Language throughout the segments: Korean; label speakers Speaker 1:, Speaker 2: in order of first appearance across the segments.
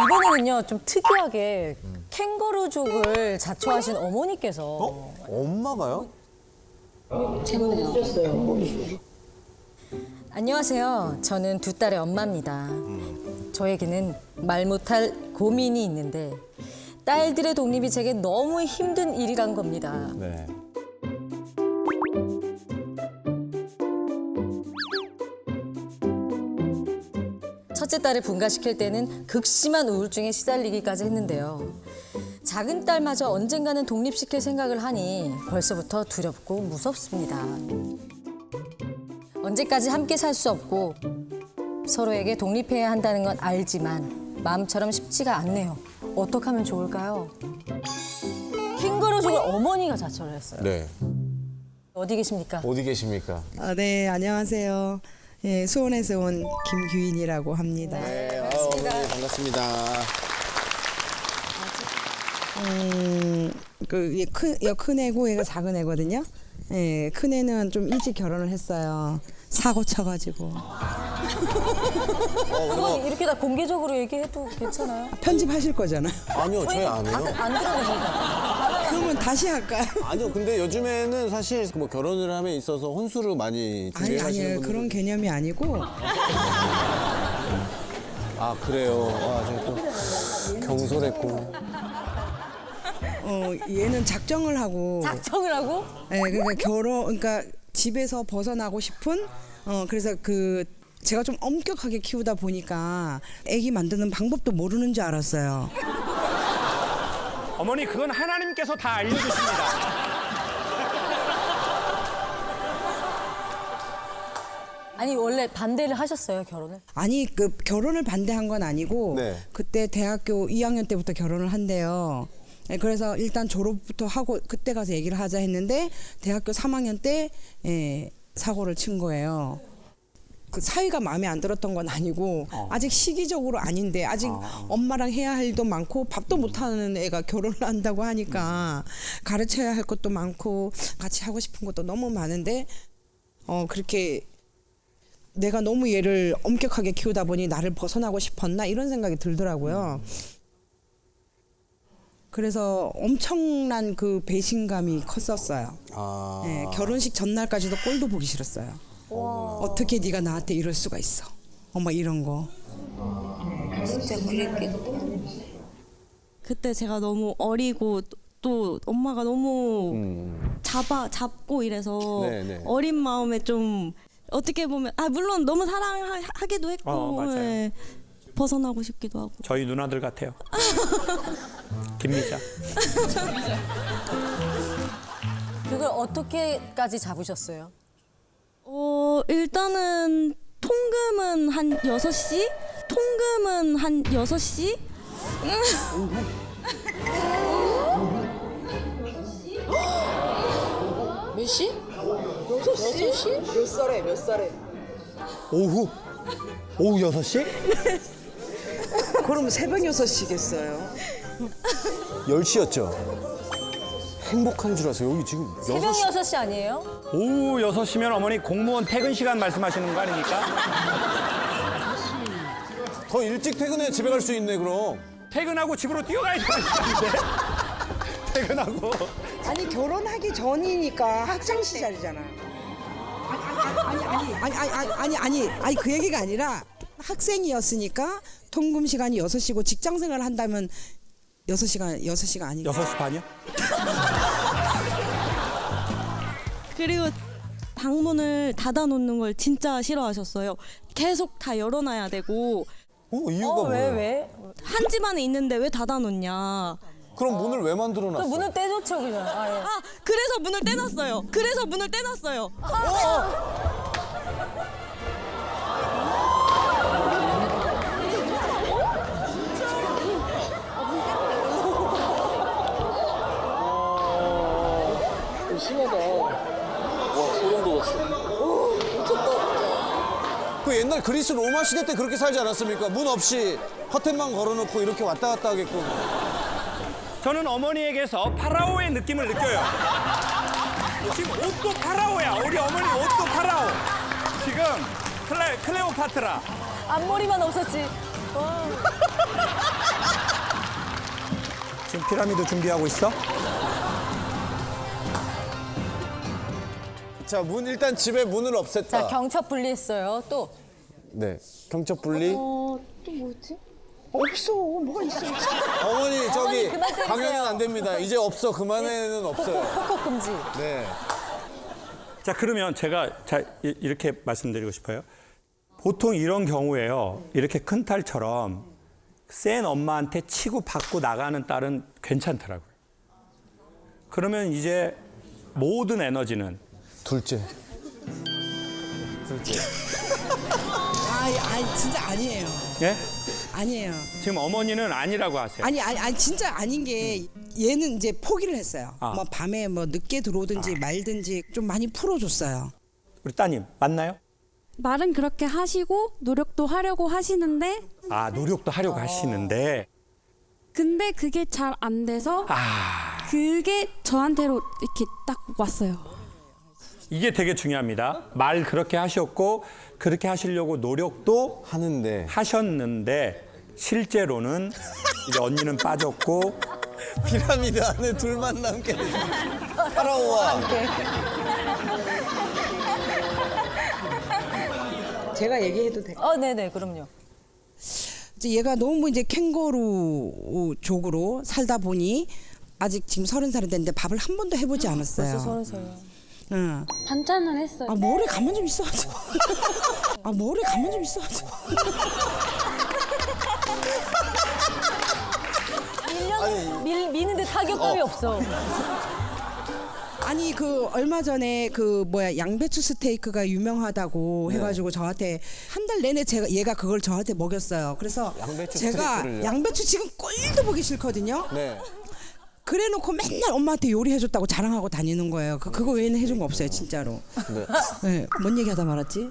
Speaker 1: 이번에는요 좀 특이하게 캥거루족을 자처하신 어머니께서
Speaker 2: 엄마가요?
Speaker 1: 안녕하세요. 저는 두 딸의 엄마입니다. 저에게는 말 못할 고민이 있는데 딸들의 독립이 제게 너무 힘든 일이란 겁니다.
Speaker 2: 네.
Speaker 1: 첫째 딸을 분가시킬 때는 극심한 우울증에 시달리기까지 했는데요. 작은 딸마저 언젠가는 독립시킬 생각을 하니 벌써부터 두렵고 무섭습니다. 언제까지 함께 살 수 없고 서로에게 독립해야 한다는 건 알지만 마음처럼 쉽지가 않네요. 어떻게 하면 좋을까요? 캥거루족을 어머니가 자처를 했어요.
Speaker 2: 네.
Speaker 1: 어디 계십니까?
Speaker 2: 어디 계십니까?
Speaker 3: 네, 안녕하세요. 예, 수원에서 온 김규인이라고 합니다.
Speaker 2: 네, 어머니 반갑습니다.
Speaker 3: 큰 애고 얘가 작은 애거든요. 예, 큰 애는 좀 일찍 결혼을 했어요. 사고 쳐가지고.
Speaker 1: 그건 이렇게 다 공개적으로 얘기해도 괜찮아요?
Speaker 3: 편집하실 거잖아요.
Speaker 2: 아니요, 저희 안 해요.
Speaker 1: 안 들어보니까.
Speaker 3: 그러면 다시 할까요?
Speaker 2: 아니요, 근데 요즘에는 사실 뭐 결혼을 함에 있어서 혼수를 많이
Speaker 3: 아니,
Speaker 2: 준비하시는
Speaker 3: 아니에요. 그런 개념이 아니고.
Speaker 2: 아, 그래요. 아, 제가 또 경솔했고.
Speaker 3: 얘는 작정을 하고.
Speaker 1: 작정을 하고?
Speaker 3: 예, 그러니까 집에서 벗어나고 싶은. 그래서 제가 좀 엄격하게 키우다 보니까 아기 만드는 방법도 모르는 줄 알았어요.
Speaker 4: 어머니 그건 하나님께서 다 알려주십니다.
Speaker 1: 아니 원래 반대를 하셨어요 결혼을?
Speaker 3: 아니 결혼을 반대한 건 아니고
Speaker 2: 네.
Speaker 3: 그때 대학교 2학년 때부터 결혼을 한대요. 예, 그래서 일단 졸업부터 하고 그때 가서 얘기를 하자 했는데 대학교 3학년 때 사고를 친 거예요. 그 사이가 마음에 안 들었던 건 아니고 아직 시기적으로 아닌데 아직 엄마랑 해야 할 일도 많고 밥도 못하는 애가 결혼을 한다고 하니까 가르쳐야 할 것도 많고 같이 하고 싶은 것도 너무 많은데 그렇게 내가 너무 얘를 엄격하게 키우다 보니 나를 벗어나고 싶었나 이런 생각이 들더라고요. 그래서 엄청난 그 배신감이 컸었어요.
Speaker 2: 아.
Speaker 3: 네, 결혼식 전날까지도 꼴도 보기 싫었어요. 어떻게 네가 나한테 이럴 수가 있어. 막 이런 거.
Speaker 1: 진짜 그랬겠다.
Speaker 5: 그때 제가 너무 어리고 또 엄마가 너무 잡고 이래서
Speaker 2: 네네.
Speaker 5: 어린 마음에 좀 어떻게 보면 물론 너무 사랑하기도 했고
Speaker 4: 맞아요.
Speaker 5: 예, 벗어나고 싶기도 하고.
Speaker 4: 저희 누나들 같아요. 김미자.
Speaker 1: 그걸 어떻게까지 잡으셨어요?
Speaker 5: 일단은 통금은 한 6시? 통금은 한 6시?
Speaker 1: 몇 시? 6시?
Speaker 3: 몇 살에?
Speaker 2: 오후 6시?
Speaker 3: 그럼 새벽 6시겠어요.
Speaker 2: 10시였죠? 행복한 줄 알았어요. 여기 지금
Speaker 1: 새벽
Speaker 2: 6시.
Speaker 1: 6시 아니에요?
Speaker 4: 오후 6시면 어머니 공무원 퇴근 시간 말씀하시는 거 아닙니까?
Speaker 2: 더 일찍 퇴근해 집에 갈 수 있네, 그럼.
Speaker 4: 퇴근하고 집으로 뛰어가야 되는 시간인데. 퇴근하고.
Speaker 3: 아니 결혼하기 전이니까 학창 시절이잖아. 아니 그 얘기가 아니라 학생이었으니까 통금 시간이 6시고 직장 생활을 한다면 6시가 아니고
Speaker 4: 6시 반이요?
Speaker 5: 그리고 방문을 닫아놓는 걸 진짜 싫어하셨어요. 계속 다 열어놔야 되고
Speaker 2: 이유가 뭐예요?
Speaker 1: 왜?
Speaker 5: 한 집안에 있는데 왜 닫아놓냐.
Speaker 2: 그럼 문을 왜 만들어
Speaker 1: 그
Speaker 2: 놨어?
Speaker 1: 문을 떼놓죠 그냥. 아예.
Speaker 5: 그래서 문을 떼놨어요.
Speaker 2: 그 옛날 그리스 로마 시대 때 그렇게 살지 않았습니까? 문 없이 커튼만 걸어놓고 이렇게 왔다 갔다 하게끔.
Speaker 4: 저는 어머니에게서 파라오의 느낌을 느껴요. 지금 옷도 파라오야. 우리 어머니 옷도 파라오. 지금 클레오파트라.
Speaker 1: 앞머리만 없었지. 와.
Speaker 4: 지금 피라미드 준비하고 있어?
Speaker 2: 자, 문 일단 집에 문을 없앴다.
Speaker 1: 자, 경첩 분리했어요. 또
Speaker 2: 네, 경첩 분리.
Speaker 6: 또 뭐지? 없어. 뭐가 있어?
Speaker 2: 어머니 저기
Speaker 1: 그만 때리세요.
Speaker 2: 강연은 안 됩니다. 이제 없어. 그만해는 없어요.
Speaker 1: 폭폭 금지.
Speaker 2: 네.
Speaker 4: 자, 그러면 제가 이렇게 말씀드리고 싶어요. 보통 이런 경우에요. 이렇게 큰 딸처럼 센 엄마한테 치고 받고 나가는 딸은 괜찮더라고요. 그러면 이제 모든 에너지는
Speaker 2: 둘째.
Speaker 3: 아니 진짜 아니에요.
Speaker 4: 예?
Speaker 3: 아니에요.
Speaker 4: 지금 어머니는 아니라고 하세요.
Speaker 3: 아니 진짜 아닌 게 얘는 이제 포기를 했어요.
Speaker 4: 아.
Speaker 3: 뭐 밤에 뭐 늦게 들어오든지 말든지 좀 많이 풀어줬어요.
Speaker 4: 우리 따님 맞나요?
Speaker 5: 말은 그렇게 하시고 노력도 하려고 하시는데
Speaker 4: 아, 노력도 하려고 하시는데
Speaker 5: 근데 그게 잘 안 돼서 그게 저한테로 이렇게 딱 왔어요.
Speaker 4: 이게 되게 중요합니다. 말 그렇게 하셨고 그렇게 하시려고 노력도
Speaker 2: 하는데
Speaker 4: 하셨는데 실제로는 이제 언니는 빠졌고
Speaker 2: 피라미드 안에 둘만 남게 파라오와
Speaker 3: 제가 얘기해도 될까요?
Speaker 1: 네네, 그럼요.
Speaker 3: 이제 얘가 너무 이제 캥거루족으로 살다 보니 아직 지금 30살이 됐는데 밥을 한 번도 해보지 않았어요.
Speaker 1: 벌써 30살.
Speaker 3: 응.
Speaker 6: 반찬은 했어요.
Speaker 3: 아 머리 가만 좀 있어. 아 머리 가만 좀 있어.
Speaker 1: 1년 미는데 타격감이 없어.
Speaker 3: 아니 그 얼마 전에 그 뭐야 양배추 스테이크가 유명하다고 해가지고 저한테 한 달 내내 제가 얘가 그걸 저한테 먹였어요. 그래서
Speaker 2: 양배추
Speaker 3: 제가
Speaker 2: 스테이크를요?
Speaker 3: 양배추 지금 꼴도 보기 싫거든요.
Speaker 2: 네.
Speaker 3: 그래놓고 맨날 엄마한테 요리해줬다고 자랑하고 다니는 거예요. 그거 외에는 해준 거 없어요, 진짜로.
Speaker 2: 네.
Speaker 3: 네, 뭔 얘기하다 말았지?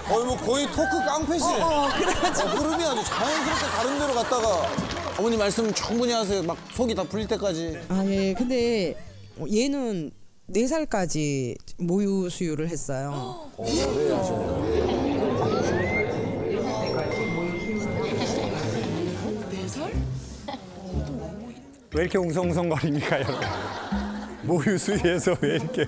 Speaker 2: 뭐 거의 토크 깡패시네. 흐름이 아주 자연스럽게 다른 데로 갔다가 어머니 말씀 충분히 하세요. 막 속이 다 풀릴 때까지.
Speaker 3: 아, 예. 근데 얘는 4살까지 모유 수유를 했어요.
Speaker 4: 왜 이렇게 웅성웅성거립니까, 여러분? 모유 수유해서 왜 이렇게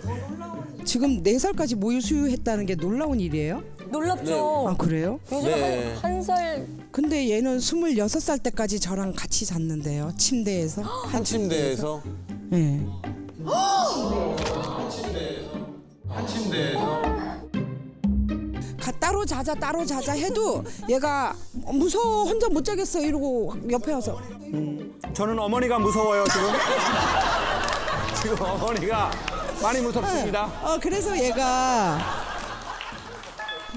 Speaker 3: 지금 4살까지 모유 수유했다는 게 놀라운 일이에요?
Speaker 1: 놀랍죠.
Speaker 3: 아, 그래요?
Speaker 1: 요즘
Speaker 2: 네.
Speaker 1: 한 살.
Speaker 3: 근데 얘는 26살 때까지 저랑 같이 잤는데요. 침대에서.
Speaker 2: 한 침대에서.
Speaker 3: 네.
Speaker 2: 한 침대에서.
Speaker 3: 따로 자자 해도 얘가 무서워 혼자 못 자겠어 이러고 옆에 와서
Speaker 4: 저는 어머니가 무서워요, 지금. 지금 어머니가 많이 무섭습니다.
Speaker 3: 그래서 얘가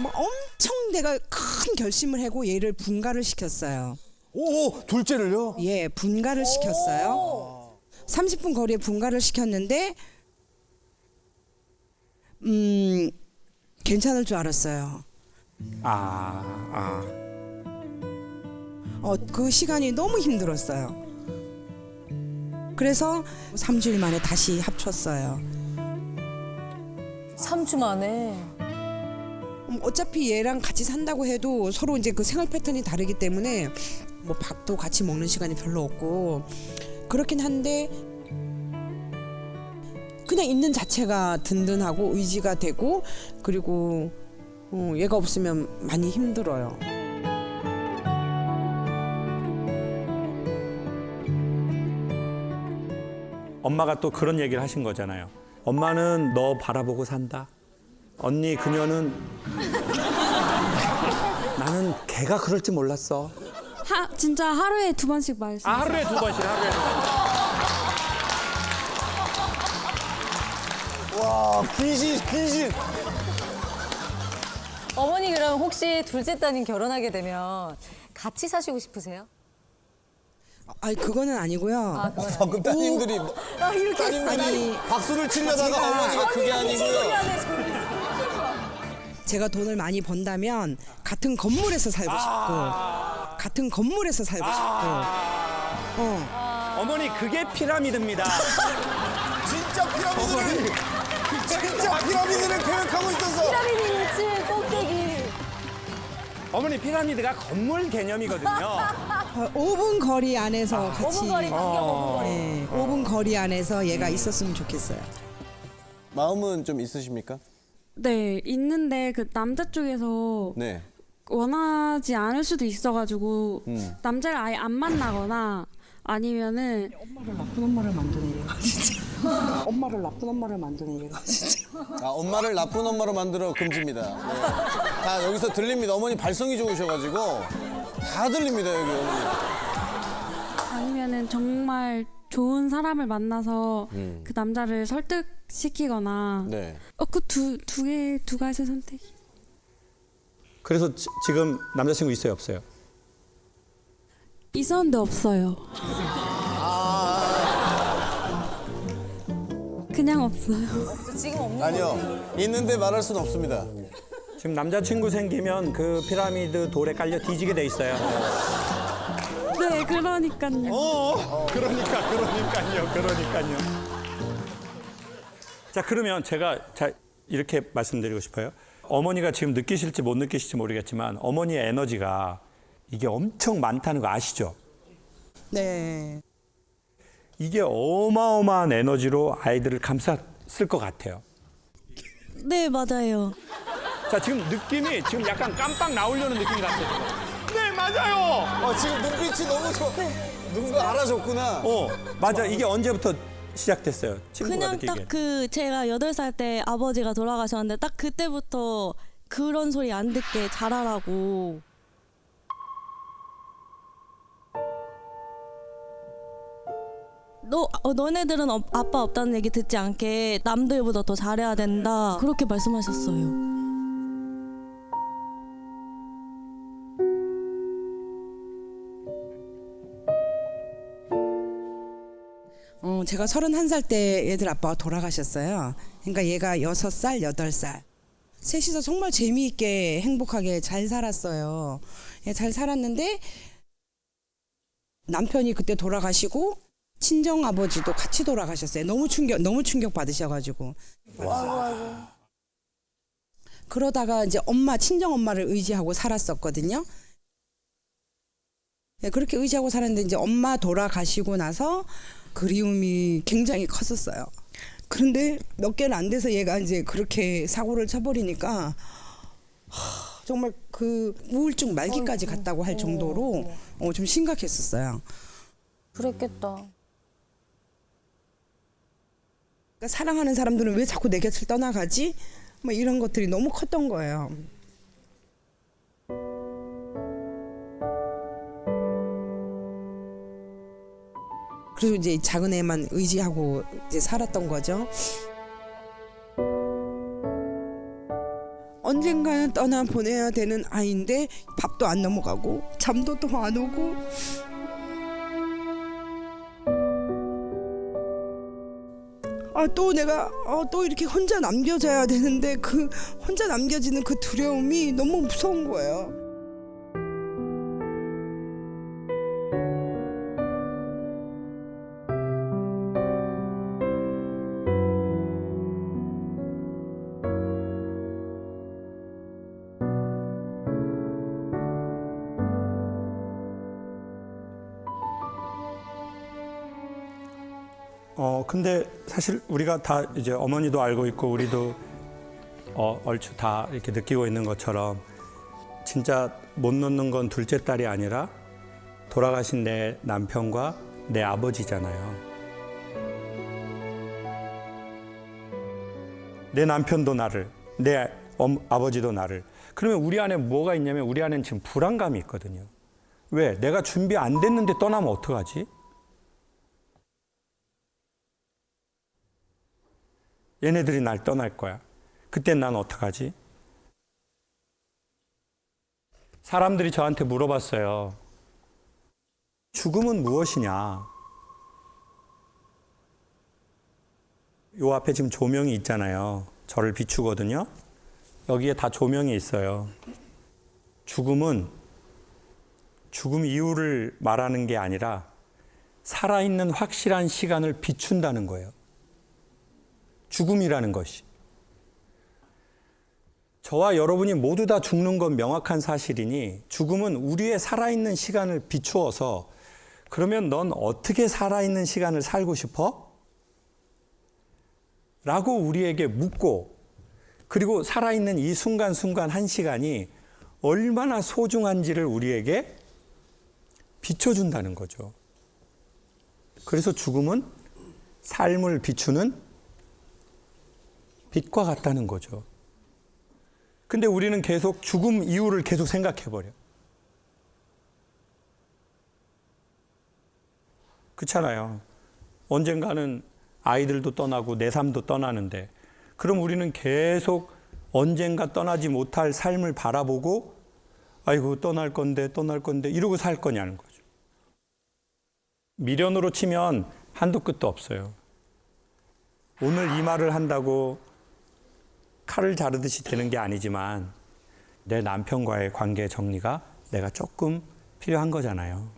Speaker 3: 뭐 엄청 내가 큰 결심을 하고 얘를 분가를 시켰어요.
Speaker 2: 오, 둘째를요?
Speaker 3: 예, 분가를 시켰어요. 30분 거리에 분가를 시켰는데 괜찮을 줄 알았어요. 그 시간이 너무 힘들었어요. 그래서 3주일 만에 다시 합쳤어요.
Speaker 1: 3주 만에.
Speaker 3: 어차피 얘랑 같이 산다고 해도 서로 이제 그 생활 패턴이 다르기 때문에 뭐 밥도 같이 먹는 시간이 별로 없고 그렇긴 한데 그냥 있는 자체가 든든하고 의지가 되고 그리고 얘가 없으면 많이 힘들어요.
Speaker 4: 엄마가 또 그런 얘기를 하신 거잖아요. 엄마는 너 바라보고 산다. 언니 그녀는 나는 걔가 그럴 줄 몰랐어.
Speaker 5: 진짜 하루에 2번씩 말씀.
Speaker 4: 하루에 2번씩 하루에.
Speaker 2: 와, 귀신.
Speaker 1: 어머니 그럼 혹시 둘째 따님 결혼하게 되면 같이 사시고 싶으세요?
Speaker 3: 아니 그거는 아니고요.
Speaker 2: 방금 따님들이
Speaker 1: 이렇게
Speaker 2: 따님들이 박수를 치려다가
Speaker 3: 제가-
Speaker 2: 어머니가 그게
Speaker 1: 소리
Speaker 2: 아니고요.
Speaker 1: 하네, 소리.
Speaker 3: 제가 돈을 많이 번다면 같은 건물에서 살고 싶고 같은 건물에서 살고 싶고
Speaker 4: 어머니 그게 피라미드입니다.
Speaker 2: 진짜 피라미드를 계획하고 있어서.
Speaker 1: 피라미드 1층 꼭대기.
Speaker 4: 어머니 피라미드가 건물 개념이거든요.
Speaker 3: 5분 거리 안에서 같이
Speaker 1: 5분 거리 반경 5분 거리.
Speaker 3: 네, 5분 거리 안에서 얘가 있었으면 좋겠어요.
Speaker 2: 마음은 좀 있으십니까?
Speaker 5: 네, 있는데 그 남자 쪽에서
Speaker 2: 네.
Speaker 5: 원하지 않을 수도 있어가지고 남자를 아예 안 만나거나 아니면은
Speaker 3: 엄마를 나쁜 엄마를 만드네 얘가 진짜. 엄마를 나쁜 엄마를 만드네 얘가 진짜.
Speaker 2: 아, 엄마를 나쁜 엄마로 만들어 금지입니다. 네. 다 여기서 들립니다. 어머니 발성이 좋으셔가지고 다 들립니다 여기 어머니.
Speaker 5: 아니면은 정말 좋은 사람을 만나서 그 남자를 설득시키거나
Speaker 2: 네.
Speaker 5: 그 두 가지 선택.
Speaker 4: 그래서 지금 남자친구 있어요, 없어요?
Speaker 5: 있었는데 없어요. 그냥 없어요.
Speaker 1: 지금 없는
Speaker 2: 아니요. 있는데 말할 수는 없습니다.
Speaker 4: 지금 남자친구 생기면 그 피라미드 돌에 깔려 뒤지게 돼 있어요.
Speaker 5: 네, 그러니까요.
Speaker 4: 그러니까요. 자, 그러면 제가 이렇게 말씀드리고 싶어요. 어머니가 지금 느끼실지 못 느끼실지 모르겠지만 어머니의 에너지가 이게 엄청 많다는 거 아시죠?
Speaker 3: 네.
Speaker 4: 이게 어마어마한 에너지로 아이들을 감쌌을 것 같아요.
Speaker 7: 네, 맞아요.
Speaker 4: 자, 지금 느낌이 지금 약간 깜빡 나오려는 느낌 같아요. 네, 맞아요.
Speaker 2: 지금 눈빛이 너무 좋아. 누군가 알아줬구나.
Speaker 4: 맞아. 이게 언제부터 시작됐어요? 친구가
Speaker 7: 그냥
Speaker 4: 느끼기에.
Speaker 7: 딱 제가 8살 때 아버지가 돌아가셨는데 딱 그때부터 그런 소리 안 듣게 잘하라고. 너네들은 아빠 없다는 얘기 듣지 않게 남들보다 더 잘해야 된다. 그렇게 말씀하셨어요.
Speaker 3: 제가 31살 때 얘들 아빠가 돌아가셨어요. 그러니까 얘가 6살, 8살. 셋이서 정말 재미있게 행복하게 잘 살았어요. 예, 잘 살았는데 남편이 그때 돌아가시고 친정 아버지도 같이 돌아가셨어요. 너무 충격 받으셔가지고. 그러다가 이제 친정 엄마를 의지하고 살았었거든요. 네, 그렇게 의지하고 살았는데 이제 엄마 돌아가시고 나서 그리움이 굉장히 컸었어요. 그런데 몇 개는 안 돼서 얘가 이제 그렇게 사고를 쳐버리니까 정말 그 우울증 말기까지 갔다고 할 정도로 좀 심각했었어요.
Speaker 1: 그랬겠다.
Speaker 3: 그러니까 사랑하는 사람들은 왜 자꾸 내 곁을 떠나가지? 뭐 이런 것들이 너무 컸던 거예요. 그리고 이제 작은 애만 의지하고 이제 살았던 거죠. 언젠가는 떠나 보내야 되는 아이인데 밥도 안 넘어가고 잠도 또 안 오고. 또 내가 또 이렇게 혼자 남겨져야 되는데 그 혼자 남겨지는 그 두려움이 너무 무서운 거예요.
Speaker 4: 근데 사실 우리가 다 이제 어머니도 알고 있고 우리도 얼추 다 이렇게 느끼고 있는 것처럼 진짜 못 놓는 건 둘째 딸이 아니라 돌아가신 내 남편과 내 아버지잖아요. 내 남편도 나를, 내 아버지도 나를. 그러면 우리 안에 뭐가 있냐면 우리 안에는 지금 불안감이 있거든요. 왜? 내가 준비 안 됐는데 떠나면 어떡하지? 얘네들이 날 떠날 거야. 그땐 난 어떡하지? 사람들이 저한테 물어봤어요. 죽음은 무엇이냐? 요 앞에 지금 조명이 있잖아요. 저를 비추거든요. 여기에 다 조명이 있어요. 죽음은 죽음 이유를 말하는 게 아니라 살아있는 확실한 시간을 비춘다는 거예요. 죽음이라는 것이. 저와 여러분이 모두 다 죽는 건 명확한 사실이니 죽음은 우리의 살아있는 시간을 비추어서 그러면 넌 어떻게 살아있는 시간을 살고 싶어? 라고 우리에게 묻고 그리고 살아있는 이 순간순간 한 시간이 얼마나 소중한지를 우리에게 비춰준다는 거죠. 그래서 죽음은 삶을 비추는 빛과 같다는 거죠. 근데 우리는 계속 죽음 이후를 계속 생각해버려. 그렇잖아요. 언젠가는 아이들도 떠나고 내 삶도 떠나는데 그럼 우리는 계속 언젠가 떠나지 못할 삶을 바라보고 아이고 떠날 건데 이러고 살 거냐는 거죠. 미련으로 치면 한도 끝도 없어요. 오늘 이 말을 한다고 칼을 자르듯이 되는 게 아니지만 내 남편과의 관계 정리가 내가 조금 필요한 거잖아요.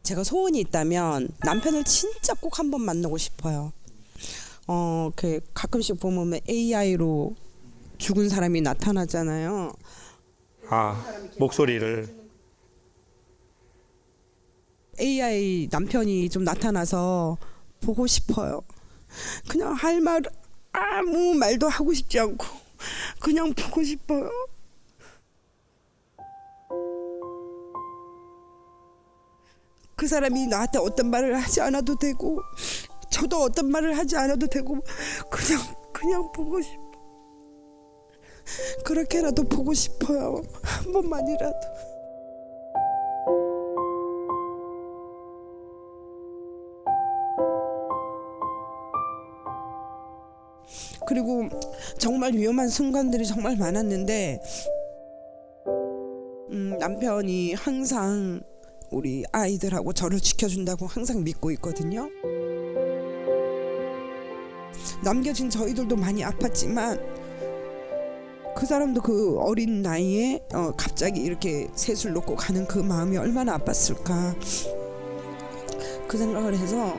Speaker 3: 제가 소원이 있다면 남편을 진짜 꼭 한번 만나고 싶어요. 그 가끔씩 보면 AI로 죽은 사람이 나타나잖아요.
Speaker 4: 아, 목소리를.
Speaker 3: AI 남편이 좀 나타나서 보고 싶어요. 그냥 할 말 아무 말도 하고 싶지 않고 그냥 보고 싶어요. 그 사람이 나한테 어떤 말을 하지 않아도 되고 저도 어떤 말을 하지 않아도 되고 그냥 보고 싶어. 그렇게라도 보고 싶어요. 한 번만이라도. 그리고 정말 위험한 순간들이 정말 많았는데 남편이 항상 우리 아이들하고 저를 지켜준다고 항상 믿고 있거든요. 남겨진 저희들도 많이 아팠지만 그 사람도 그 어린 나이에 갑자기 이렇게 셋을 놓고 가는 그 마음이 얼마나 아팠을까 그 생각을 해서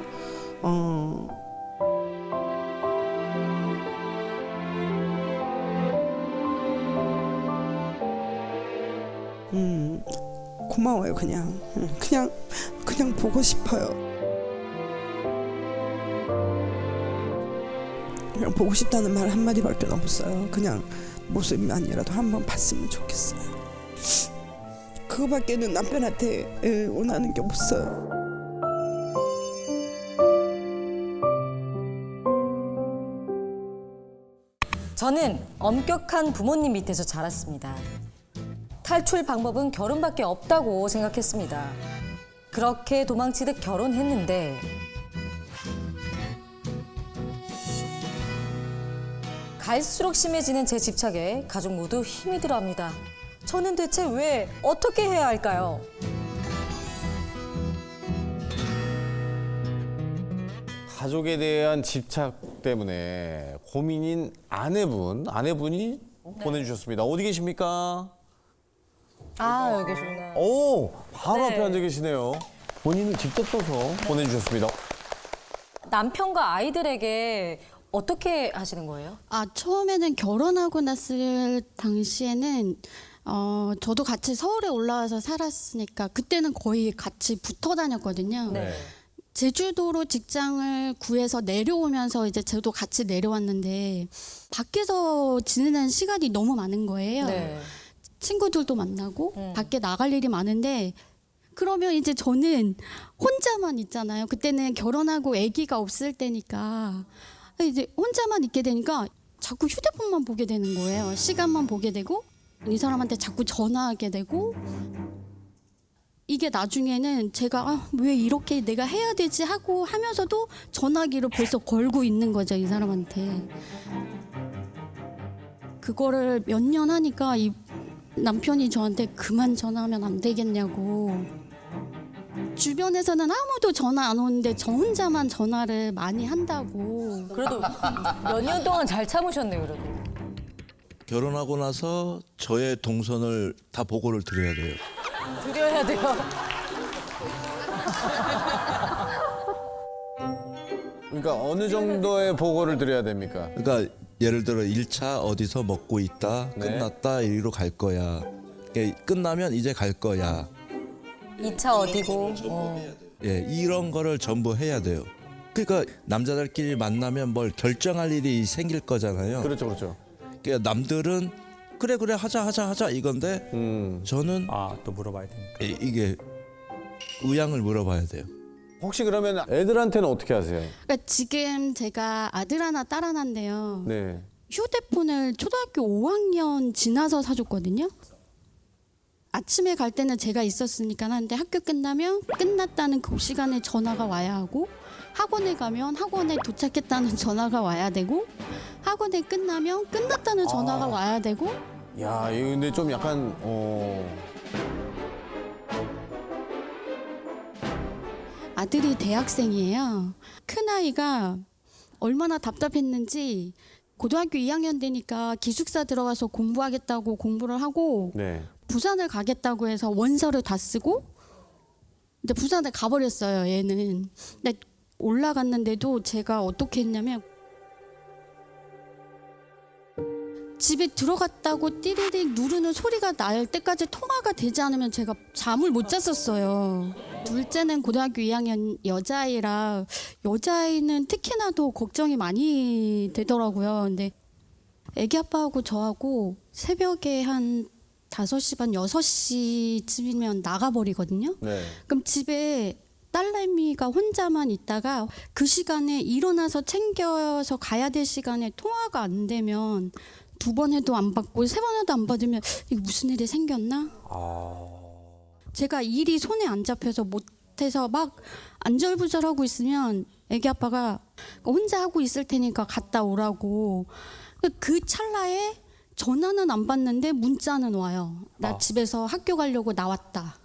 Speaker 3: 고마워요. 그냥 보고 싶어요. 그냥 보고 싶다는 말 한마디밖에 없어요. 그냥 모습만이라도 한번 봤으면 좋겠어요. 그거밖에는 남편한테 원하는 게 없어요.
Speaker 1: 저는 엄격한 부모님 밑에서 자랐습니다. 탈출 방법은 결혼밖에 없다고 생각했습니다. 그렇게 도망치듯 결혼했는데 갈수록 심해지는 제 집착에 가족 모두 힘이 들어합니다. 저는 대체 왜 어떻게 해야 할까요?
Speaker 2: 가족에 대한 집착 때문에 고민인 아내분이 보내주셨습니다. 어디 계십니까?
Speaker 1: 아, 여기 계시구나.
Speaker 2: 오, 바로
Speaker 1: 네.
Speaker 2: 앞에 앉아 계시네요. 본인을 직접 써서 보내주셨습니다.
Speaker 1: 남편과 아이들에게 어떻게 하시는 거예요?
Speaker 6: 처음에는 결혼하고 났을 당시에는 저도 같이 서울에 올라와서 살았으니까 그때는 거의 같이 붙어 다녔거든요.
Speaker 1: 네.
Speaker 6: 제주도로 직장을 구해서 내려오면서 이제 저도 같이 내려왔는데 밖에서 지내는 시간이 너무 많은 거예요.
Speaker 1: 네.
Speaker 6: 친구들도 만나고 밖에 나갈 일이 많은데 그러면 이제 저는 혼자만 있잖아요. 그때는 결혼하고 아기가 없을 때니까 이제 혼자만 있게 되니까 자꾸 휴대폰만 보게 되는 거예요. 시간만 보게 되고 이 사람한테 자꾸 전화하게 되고 이게 나중에는 제가 왜 이렇게 내가 해야 되지 하고 하면서도 전화기를 벌써 걸고 있는 거죠. 이 사람한테. 그거를 몇 년 하니까 이 남편이 저한테 그만 전화하면 안 되겠냐고. 주변에서는 아무도 전화 안 오는데 저 혼자만 전화를 많이 한다고.
Speaker 1: 그래도 몇 년 동안 잘 참으셨네요, 그래도.
Speaker 8: 결혼하고 나서 저의 동선을 다 보고를 드려야 돼요.
Speaker 1: 드려야 돼요.
Speaker 2: 그러니까 어느 정도의 보고를 드려야 됩니까?
Speaker 8: 그러니까 예를 들어 1차 어디서 먹고 있다.
Speaker 2: 네.
Speaker 8: 끝났다. 이리로 갈 거야. 끝나면 이제 갈 거야.
Speaker 1: 2차 어디고?
Speaker 8: 예, 이런 거를 전부 해야 돼요. 그러니까 남자들끼리 만나면 뭘 결정할 일이 생길 거잖아요.
Speaker 2: 그렇죠, 그렇죠.
Speaker 8: 그러니까 남들은 그래 하자 이건데 저는
Speaker 4: 또 물어봐야 되니까.
Speaker 8: 이게 의향을 물어봐야 돼요.
Speaker 2: 혹시 그러면 애들한테는 어떻게 하세요?
Speaker 6: 그러니까 지금 제가 아들 하나 딸 하나인데요.
Speaker 2: 네.
Speaker 6: 휴대폰을 초등학교 5학년 지나서 사줬거든요. 아침에 갈 때는 제가 있었으니까 하는데 학교 끝나면 끝났다는 그 시간에 전화가 와야 하고 학원에 가면 학원에 도착했다는 전화가 와야 되고 학원에 끝나면 끝났다는 전화가 와야 되고
Speaker 2: 야, 이거 근데 좀 약간
Speaker 6: 아들이 대학생이에요. 큰아이가 얼마나 답답했는지 고등학교 2학년 되니까 기숙사 들어가서 공부하겠다고 공부를 하고
Speaker 2: 네.
Speaker 6: 부산을 가겠다고 해서 원서를 다 쓰고 근데 부산에 가버렸어요 얘는. 근데 올라갔는데도 제가 어떻게 했냐면 집에 들어갔다고 띠리릭 누르는 소리가 날 때까지 통화가 되지 않으면 제가 잠을 못 잤었어요. 둘째는 고등학교 2학년 여자아이라 여자아이는 특히나 더 걱정이 많이 되더라고요. 근데 애기 아빠하고 저하고 새벽에 한 5시 반 6시쯤이면 나가버리거든요.
Speaker 2: 네.
Speaker 6: 그럼 집에 딸내미가 혼자만 있다가 그 시간에 일어나서 챙겨서 가야 될 시간에 통화가 안 되면 2번 해도 안 받고 3번 해도 안 받으면 이게 무슨 일이 생겼나? 제가 일이 손에 안 잡혀서 못해서 막 안절부절하고 있으면 애기 아빠가 혼자 하고 있을 테니까 갔다 오라고. 그 찰나에 전화는 안 받는데 문자는 와요. 나 집에서 학교 가려고 나왔다.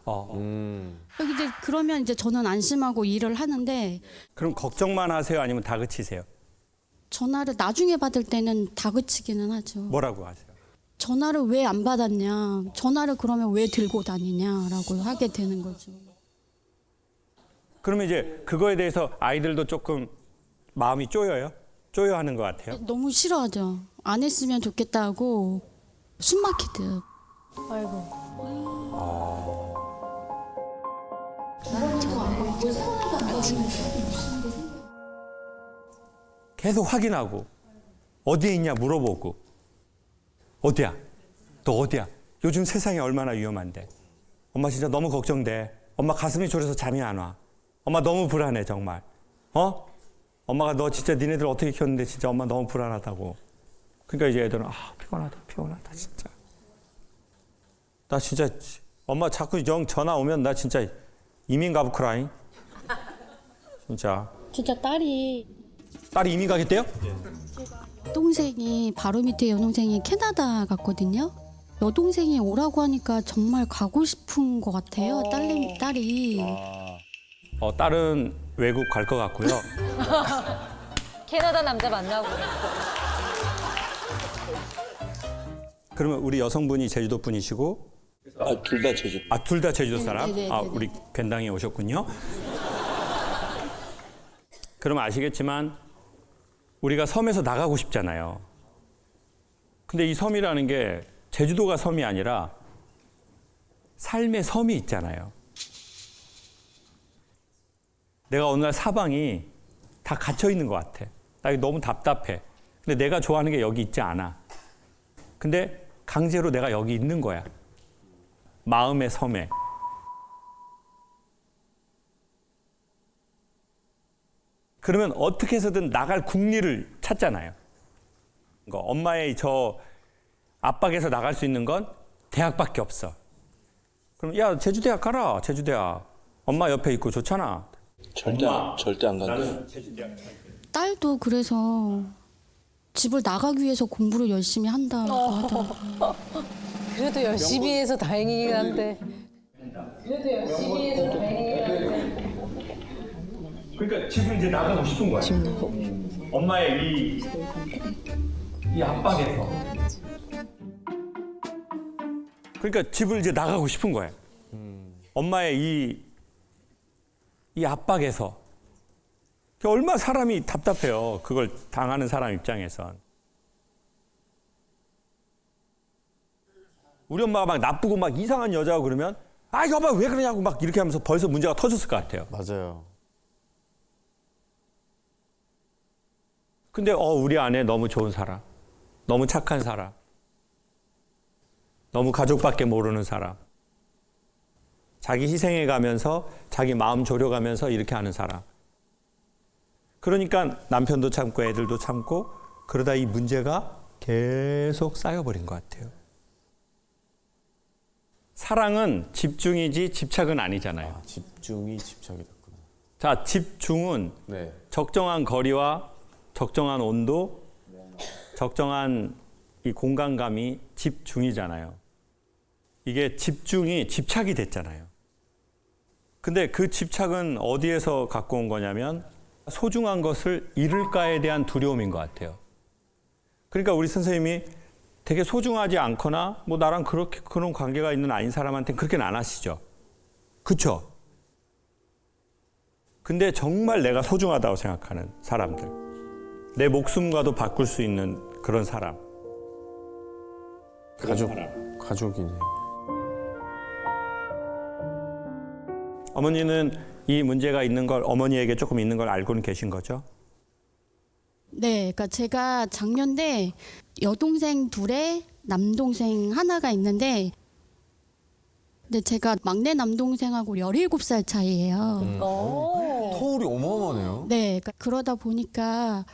Speaker 6: 이제 그러면 이제 저는 안심하고 일을 하는데
Speaker 4: 그럼 걱정만 하세요? 아니면 다그치세요?
Speaker 6: 전화를 나중에 받을 때는 다그치기는 하죠.
Speaker 4: 뭐라고 하세요?
Speaker 6: 전화를 왜 안 받았냐, 전화를 그러면 왜 들고 다니냐라고 하게 되는 거죠.
Speaker 4: 그러면 이제 그거에 대해서 아이들도 조금 마음이 쪼여요? 쪼여하는 것 같아요?
Speaker 6: 너무 싫어하죠. 안 했으면 좋겠다 하고 숨 막히듯.
Speaker 4: 계속 확인하고 어디에 있냐 물어보고 어디야? 너 어디야? 요즘 세상이 얼마나 위험한데 엄마 진짜 너무 걱정돼. 엄마 가슴이 졸여서 잠이 안 와. 엄마 너무 불안해 정말. 엄마가 너 진짜 니네들 어떻게 키웠는데 진짜 엄마 너무 불안하다고. 그러니까 이제 애들은 피곤하다 진짜. 나 진짜 엄마 자꾸 전화 오면 나 진짜 이민 가부크라잉. 진짜.
Speaker 6: 진짜 딸이
Speaker 4: 이민 가겠대요?
Speaker 6: 동생이 바로 밑에 여동생이 캐나다 갔거든요. 여동생이 오라고 하니까 정말 가고 싶은 것 같아요. 딸이.
Speaker 4: 딸은 외국 갈 것 같고요.
Speaker 1: 캐나다 남자 만나고.
Speaker 4: 그러면 우리 여성분이 제주도 분이시고
Speaker 8: 둘 다 제주.
Speaker 4: 둘 다 제주도 사람?
Speaker 6: 네네네네.
Speaker 4: 우리 괜당에 오셨군요. 그럼 아시겠지만 우리가 섬에서 나가고 싶잖아요. 근데 이 섬이라는 게 제주도가 섬이 아니라 삶의 섬이 있잖아요. 내가 어느 날 사방이 다 갇혀 있는 것 같아. 나 이거 너무 답답해. 근데 내가 좋아하는 게 여기 있지 않아. 근데 강제로 내가 여기 있는 거야. 마음의 섬에. 그러면 어떻게 해서든 나갈 국리를 찾잖아요. 그러니까 엄마의 저 압박에서 나갈 수 있는 건 대학밖에 없어. 그럼 야 제주대학 가라. 제주대학. 엄마 옆에 있고 좋잖아.
Speaker 8: 절대 안 간다.
Speaker 6: 딸도 그래서 집을 나가기 위해서 공부를 열심히 한다고 하더라고요.
Speaker 1: 그래도 열심히 해서 다행이긴 한데.
Speaker 4: 그러니까 집을 이제 나가고 싶은 거야. 엄마의 이 압박에서. 그러니까 집을 이제 나가고 싶은 거야. 엄마의 이 압박에서. 얼마나 사람이 답답해요. 그걸 당하는 사람 입장에선. 우리 엄마가 막 나쁘고 막 이상한 여자고 그러면 아 여보 왜 그러냐고 막 이렇게 하면서 벌써 문제가 터졌을 것 같아요.
Speaker 2: 맞아요.
Speaker 4: 근데 우리 아내 너무 좋은 사람, 너무 착한 사람, 너무 가족밖에 모르는 사람, 자기 희생해가면서 자기 마음 졸여가면서 이렇게 하는 사람. 그러니까 남편도 참고 애들도 참고 그러다 이 문제가 계속 쌓여버린 것 같아요. 사랑은 집중이지 집착은 아니잖아요.
Speaker 2: 집중이 집착이 됐구나.
Speaker 4: 자, 집중은
Speaker 2: 네.
Speaker 4: 적정한 거리와 적정한 온도, 적정한 이 공간감이 집중이잖아요. 이게 집중이 집착이 됐잖아요. 근데 그 집착은 어디에서 갖고 온 거냐면 소중한 것을 잃을까에 대한 두려움인 것 같아요. 그러니까 우리 선생님이 되게 소중하지 않거나 뭐 나랑 그렇게 그런 관계가 있는 아닌 사람한테는 그렇게는 안 하시죠. 그렇죠? 근데 정말 내가 소중하다고 생각하는 사람들, 내 목숨과도 바꿀 수 있는 그런 사람.
Speaker 2: 가족이네.
Speaker 4: 어머니는 이 문제가 있는 걸 어머니에게 조금 있는 걸 알고는 계신 거죠?
Speaker 6: 네, 그러니까 제가 작년에 여동생 둘에 남동생 하나가 있는데, 근데 제가 막내 남동생하고 17살 차이예요.
Speaker 2: 터울이 어마어마하네요.
Speaker 6: 네, 그러니까 그러다 보니까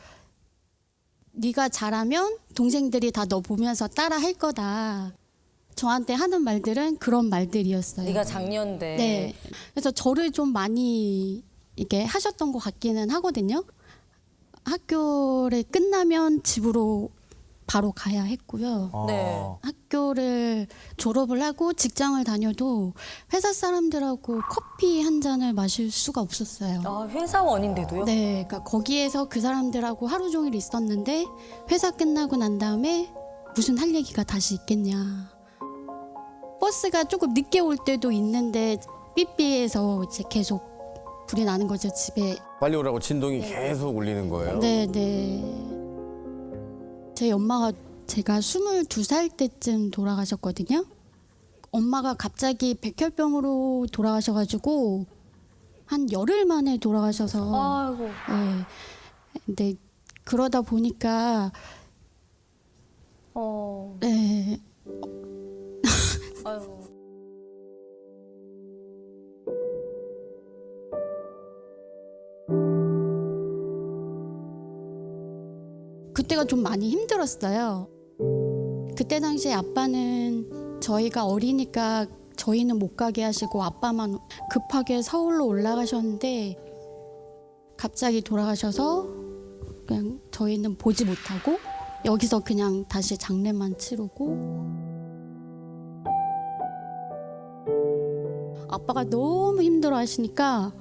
Speaker 6: 네가 잘하면 동생들이 다 너 보면서 따라 할 거다. 저한테 하는 말들은 그런 말들이었어요.
Speaker 1: 네가 작년대.
Speaker 6: 네. 그래서 저를 좀 많이 이렇게 하셨던 것 같기는 하거든요. 학교를 끝나면 집으로 바로 가야 했고요.
Speaker 1: 네.
Speaker 6: 학교를 졸업을 하고 직장을 다녀도 회사 사람들하고 커피 한 잔을 마실 수가 없었어요.
Speaker 1: 아, 회사원인데도요?
Speaker 6: 네, 그러니까 거기에서 그 사람들하고 하루 종일 있었는데 회사 끝나고 난 다음에 무슨 할 얘기가 다시 있겠냐. 버스가 조금 늦게 올 때도 있는데 삐삐해서 이제 계속 불이 나는 거죠, 집에.
Speaker 2: 빨리 오라고 진동이 계속 울리는 거예요.
Speaker 6: 네, 네. 제 엄마가 제가 22살 때쯤 돌아가셨거든요. 엄마가 갑자기 백혈병으로 돌아가셔가지고 한 열흘 만에 돌아가셔서.
Speaker 1: 아이고.
Speaker 6: 네. 근데 그러다 보니까 네.
Speaker 1: 아이고.
Speaker 6: 그때가 좀 많이 힘들었어요. 그때 당시에 아빠는 저희가 어리니까 저희는 못 가게 하시고 아빠만 급하게 서울로 올라가셨는데 갑자기 돌아가셔서 그냥 저희는 보지 못하고 여기서 그냥 다시 장례만 치르고. 아빠가 너무 힘들어 하시니까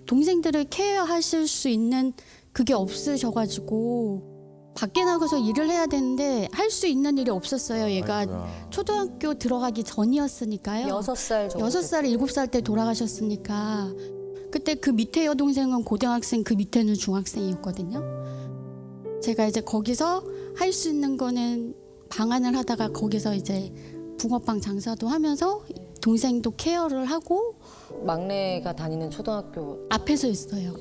Speaker 6: 동생들을 케어하실 수 있는 그게 없으셔가지고 밖에 나가서 일을 해야 되는데 할 수 있는 일이 없었어요. 얘가
Speaker 2: 아이고야.
Speaker 6: 초등학교 들어가기 전이었으니까요.
Speaker 1: 6살 정도.
Speaker 6: 6살, 7살 때 돌아가셨으니까 그때 그 밑에 여동생은 고등학생, 그 밑에는 중학생이었거든요. 제가 이제 거기서 할 수 있는 거는 방안을 하다가 거기서 이제 붕어빵 장사도 하면서 동생도 케어를 하고
Speaker 1: 막내가 다니는 초등학교.
Speaker 6: 앞에서 있어요.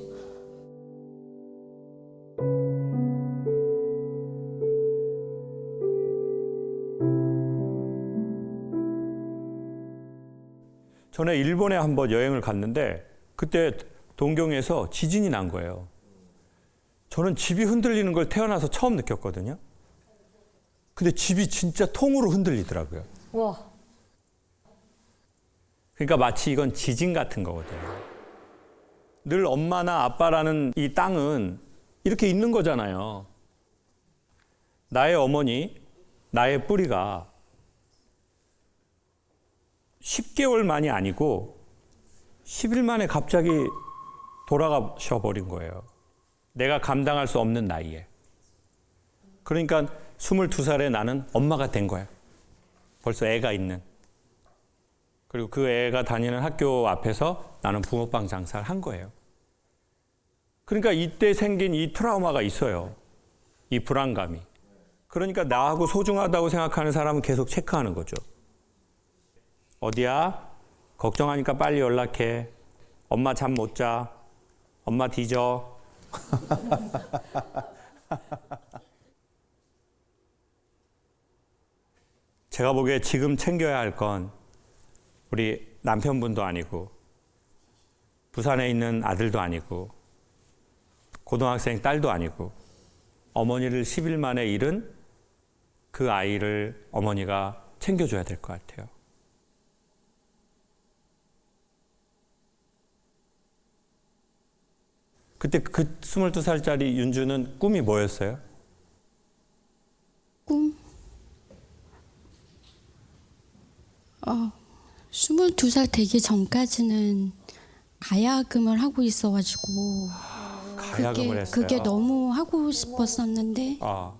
Speaker 4: 전에 일본에 한번 여행을 갔는데 그때 동경에서 지진이 난 거예요. 저는 집이 흔들리는 걸 태어나서 처음 느꼈거든요. 근데 집이 진짜 통으로 흔들리더라고요.
Speaker 1: 와.
Speaker 4: 그러니까 마치 이건 지진 같은 거거든요. 늘 엄마나 아빠라는 이 땅은 이렇게 있는 거잖아요. 나의 어머니, 나의 뿌리가 10개월 만이 아니고 10일 만에 갑자기 돌아가셔 버린 거예요. 내가 감당할 수 없는 나이에. 그러니까 22살에 나는 엄마가 된 거야. 벌써 애가 있는. 그리고 그 애가 다니는 학교 앞에서 나는 붕어빵 장사를 한 거예요. 그러니까 이때 생긴 이 트라우마가 있어요. 이 불안감이. 그러니까 나하고 소중하다고 생각하는 사람은 계속 체크하는 거죠. 어디야? 걱정하니까 빨리 연락해. 엄마 잠 못 자. 엄마 뒤져. 제가 보기에 지금 챙겨야 할 건 우리 남편분도 아니고 부산에 있는 아들도 아니고 고등학생 딸도 아니고 어머니를 10일 만에 잃은 그 아이를 어머니가 챙겨줘야 될 것 같아요. 그때 그 22살짜리 윤주는 꿈이 뭐였어요?
Speaker 6: 꿈? 22살 되기 전까지는 가야금을 하고 있어가지고
Speaker 4: 가야금을 했어요.
Speaker 6: 그게 너무 하고 싶었었는데
Speaker 4: 아,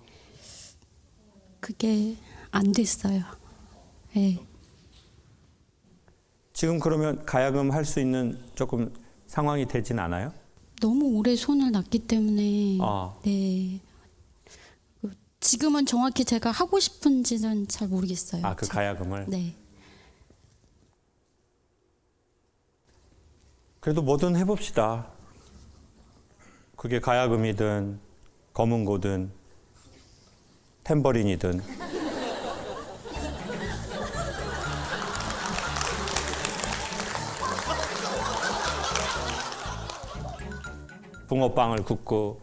Speaker 6: 그게 안 됐어요. 네.
Speaker 4: 지금 그러면 가야금 할 수 있는 조금 상황이 되진 않아요?
Speaker 6: 너무 오래 손을 놨기 때문에
Speaker 4: 아.
Speaker 6: 네. 지금은 정확히 제가 하고 싶은지는 잘 모르겠어요.
Speaker 4: 아, 그 가야금을?
Speaker 6: 네.
Speaker 4: 그래도 뭐든 해봅시다. 그게 가야금이든 검은고든 탬버린이든. 붕어빵을 굽고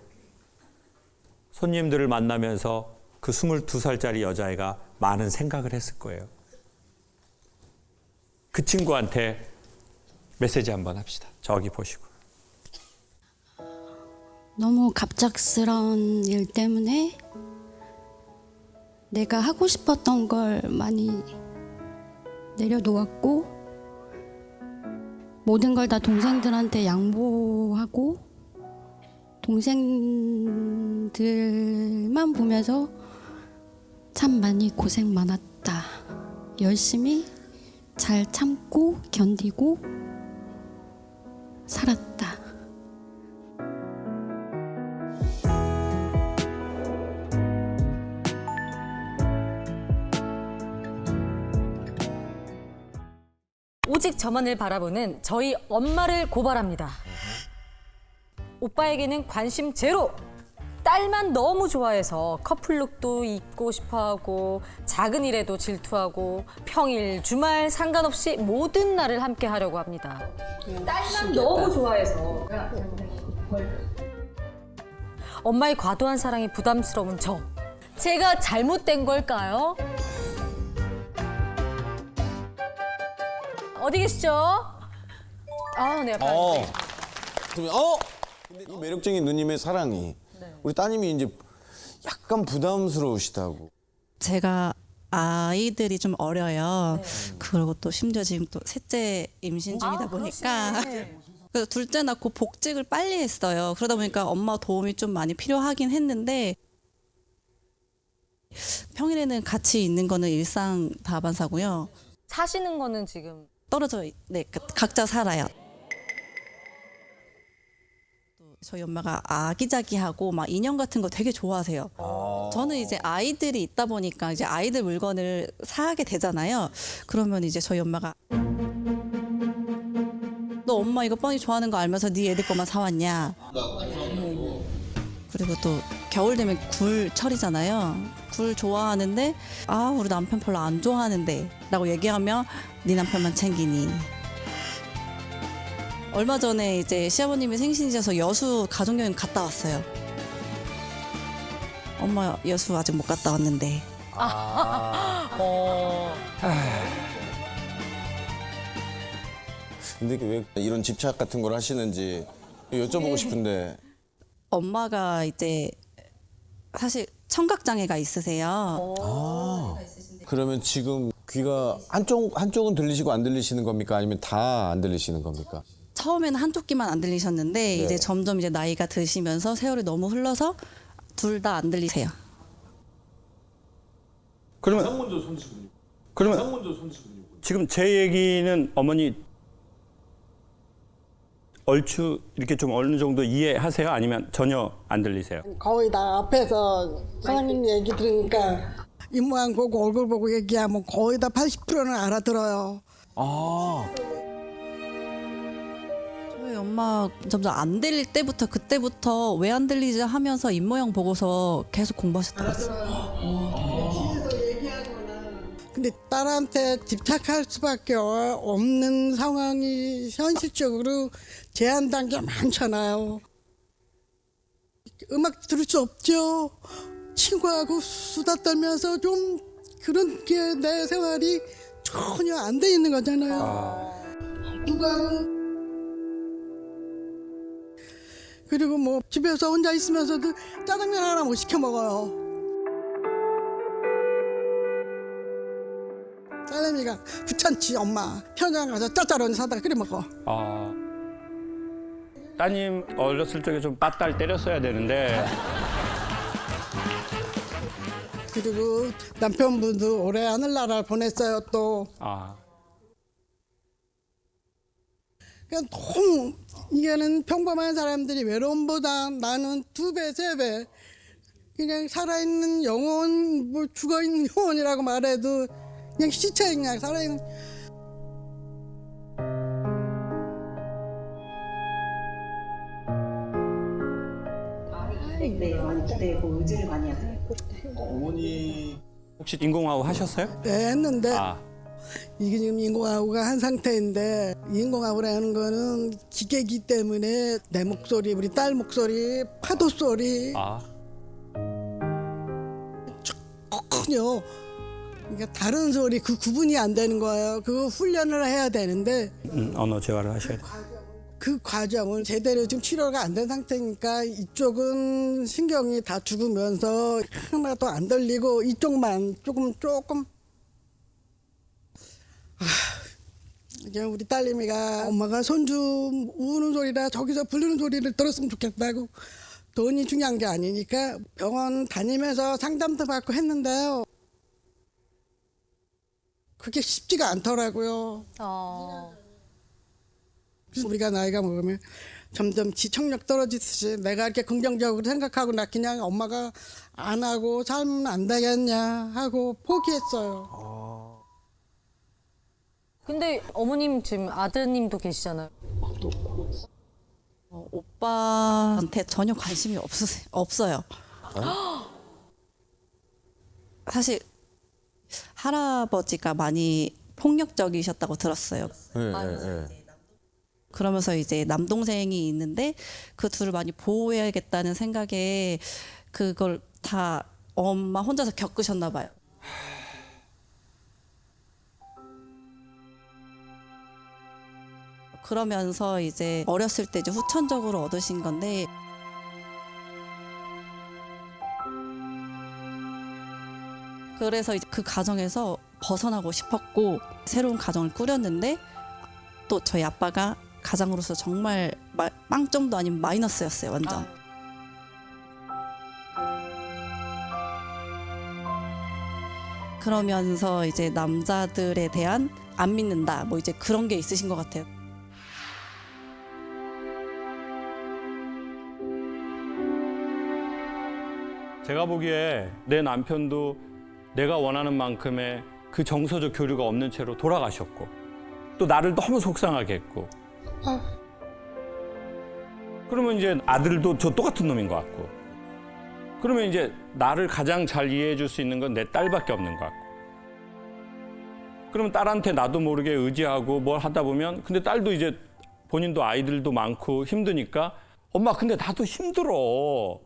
Speaker 4: 손님들을 만나면서 그 22살짜리 여자애가 많은 생각을 했을 거예요. 그 친구한테 메시지 한번 합시다. 저기 보시고.
Speaker 6: 너무 갑작스러운 일 때문에 내가 하고 싶었던 걸 많이 내려놓았고 모든 걸 다 동생들한테 양보하고 동생들만 보면서 참 많이 고생 많았다. 열심히 잘 참고 견디고 살았다.
Speaker 1: 오직 저만을 바라보는 저희 엄마를 고발합니다. 오빠에게는 관심 제로! 딸만 너무 좋아해서 커플룩도 입고 싶어하고 작은 일에도 질투하고 평일, 주말 상관없이 모든 날을 함께 하려고 합니다. 딸만 너무 좋아해서 엄마의 과도한 사랑이 부담스러운 저. 제가 잘못된 걸까요? 어디 계시죠? 아, 네, 앞에.
Speaker 2: 근데 이 매력적인 누님의 사랑이 우리 따님이 이제 약간 부담스러우시다고.
Speaker 9: 제가 아이들이 좀 어려요. 그리고 또 심지어 지금 또 셋째 임신 중이다 보니까 그래서 둘째 낳고 복직을 빨리 했어요. 그러다 보니까 엄마 도움이 좀 많이 필요하긴 했는데 평일에는 같이 있는 거는 일상 다반사고요.
Speaker 1: 사시는 거는 지금
Speaker 9: 떨어져 각자 살아요. 저희 엄마가 아기자기하고 막 인형 같은 거 되게 좋아하세요. 저는 이제 아이들이 있다 보니까 이제 아이들 물건을 사게 되잖아요. 그러면 이제 저희 엄마가 너 엄마 이거 뻔히 좋아하는 거 알면서 네 애들 것만 사왔냐. 그리고 또 겨울 되면 굴철이잖아요. 굴 좋아하는데 아 우리 남편 별로 안 좋아하는데 라고 얘기하면 네 남편만 챙기니. 얼마 전에 이제 시아버님이 생신이셔서 여수 가족여행 갔다 왔어요. 엄마 여수 아직 못 갔다 왔는데.
Speaker 2: 근데 왜 이런 집착 같은 걸 하시는지 여쭤보고 싶은데.
Speaker 9: 엄마가 이제 사실 청각장애가 있으세요.
Speaker 2: 그러면 지금 귀가 한쪽은 들리시고 안 들리시는 겁니까? 아니면 다 안 들리시는 겁니까?
Speaker 9: 처음에는 한쪽 귀만 안 들리셨는데 이제 점점 이제 나이가 드시면서 세월이 너무 흘러서 둘 다 안 들리세요.
Speaker 4: 그러면 지금 제 얘기는 어머니 얼추 이렇게 좀 어느 정도 이해하세요? 아니면 전혀 안 들리세요?
Speaker 10: 거의 다 앞에서 사장님 얘기 들으니까 입모양 보고 얼굴 보고 얘기하면 거의 다 80%는 알아들어요.
Speaker 2: 아,
Speaker 9: 저희 엄마 점점 안 들릴 때부터 그때부터 왜 안 들리지 하면서 입모양 보고서 계속 공부하셨더라고요.
Speaker 10: 근데 딸한테 집착할 수밖에 없는 상황이 현실적으로 제한된 게 많잖아요. 음악 들을 수 없죠. 친구하고 수다 떨면서 좀 그런 게 내 생활이 전혀 안 돼 있는 거잖아요. 그리고 뭐 집에서 혼자 있으면서도 짜장면 하나 못 시켜 먹어요. 딸내미가 귀찮지 엄마. 편의점 가서 짜짜런 사다 끓여 먹어.
Speaker 4: 따님 어렸을 적에 좀 빠딸 때렸어야 되는데
Speaker 10: 그리고 남편분도 올해 하늘나라를 보냈어요 또. 그냥 너무 이게는 평범한 사람들이 외로움보다 나는 2배, 3배 그냥 살아있는 영혼, 뭐 죽어있는 영혼이라고 말해도 그냥 시체 그냥 살아있는.
Speaker 11: 네, 많이 기대고 의지를 많이 하세요.
Speaker 2: 어머니.
Speaker 4: 혹시 인공호흡 하셨어요?
Speaker 10: 네, 했는데 이게 지금 인공호흡가 한 상태인데 인공호흡이라는 거는 기계이기 때문에 내 목소리, 우리 딸 목소리, 파도 소리 좋거든요. 그러니까 다른 소리 그 구분이 안 되는 거예요. 그거 훈련을 해야 되는데
Speaker 4: 언어 재활을 하셔야 돼요.
Speaker 10: 그 과정은 제대로 지금 치료가 안 된 상태니까 이쪽은 신경이 다 죽으면서 하나도 안 들리고 이쪽만 조금 이제 우리 딸내미가 엄마가 손주 우는 소리나 저기서 부르는 소리를 들었으면 좋겠다고. 돈이 중요한 게 아니니까 병원 다니면서 상담도 받고 했는데요. 그게 쉽지가 않더라고요. 우리가 나이가 먹으면 점점 지청력 떨어지듯이 내가 이렇게 긍정적으로 생각하고 나 그냥 엄마가 안 하고 살면 안 되겠냐 하고 포기했어요.
Speaker 1: 근데 어머님 지금 아드님도 계시잖아요.
Speaker 9: 오빠한테 전혀 관심이 없어요. 사실 할아버지가 많이 폭력적이셨다고 들었어요. 그러면서 이제 남동생이 있는데 그 둘을 많이 보호해야겠다는 생각에 그걸 다 엄마 혼자서 겪으셨나 봐요. 그러면서 이제 어렸을 때 이제 후천적으로 얻으신 건데 그래서 이제 그 가정에서 벗어나고 싶었고 새로운 가정을 꾸렸는데 또 저희 아빠가 가장으로서 정말 빵점도 아닌 마이너스였어요, 완전. 그러면서 이제 남자들에 대한 안 믿는다, 뭐 이제 그런 게 있으신 것 같아요.
Speaker 4: 제가 보기에 내 남편도 내가 원하는 만큼의 그 정서적 교류가 없는 채로 돌아가셨고 또 나를 너무 속상하게 했고 그러면 이제 아들도 저 똑같은 놈인 것 같고 그러면 이제 나를 가장 잘 이해해 줄 수 있는 건 내 딸밖에 없는 것 같고 그러면 딸한테 나도 모르게 의지하고 뭘 하다 보면 근데 딸도 이제 본인도 아이들도 많고 힘드니까 엄마 근데 나도 힘들어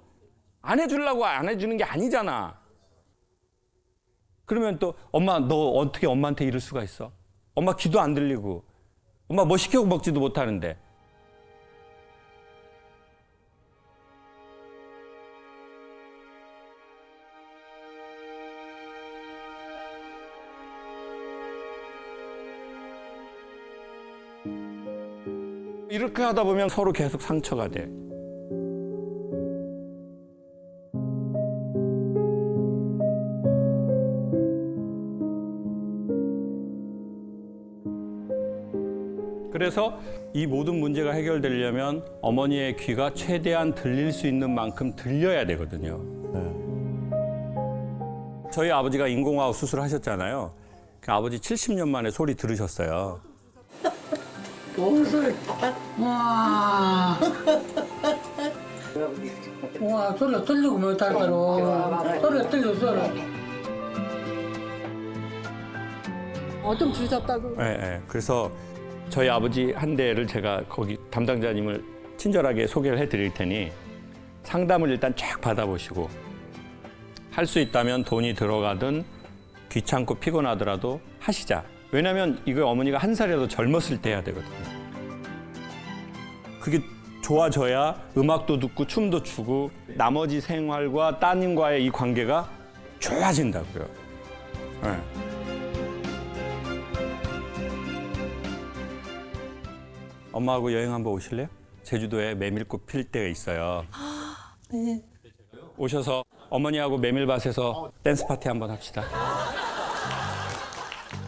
Speaker 4: 안 해주려고 안 해주는 게 아니잖아. 그러면 또 엄마 너 어떻게 엄마한테 이럴 수가 있어? 엄마 귀도 안 들리고 엄마 뭐 시켜 먹지도 못하는데. 이렇게 하다 보면 서로 계속 상처가 돼. 그래서 이 모든 문제가 해결되려면 어머니의 귀가 최대한 들릴 수 있는 만큼 들려야 되거든요. 저희 아버지가 인공호흡 수술을 하셨잖아요. 그 아버지 70년 만에 소리 들으셨어요.
Speaker 10: 옷을 와 소리가 들리고 못할 대로 소리가 들려서 좀 주셨다고.
Speaker 4: 네. 그래서 저희 아버지 한 대를 제가 거기 담당자님을 친절하게 소개를 해드릴 테니 상담을 일단 쫙 받아보시고 할 수 있다면 돈이 들어가든 귀찮고 피곤하더라도 하시자. 왜냐면 이거 어머니가 한 살이라도 젊었을 때 해야 되거든요. 그게 좋아져야 음악도 듣고 춤도 추고 나머지 생활과 따님과의 이 관계가 좋아진다고요. 네. 엄마하고 여행 한번 오실래요? 제주도에 메밀꽃 필 때가 있어요.
Speaker 10: 네.
Speaker 4: 오셔서 어머니하고 메밀밭에서 댄스 파티 한번 합시다.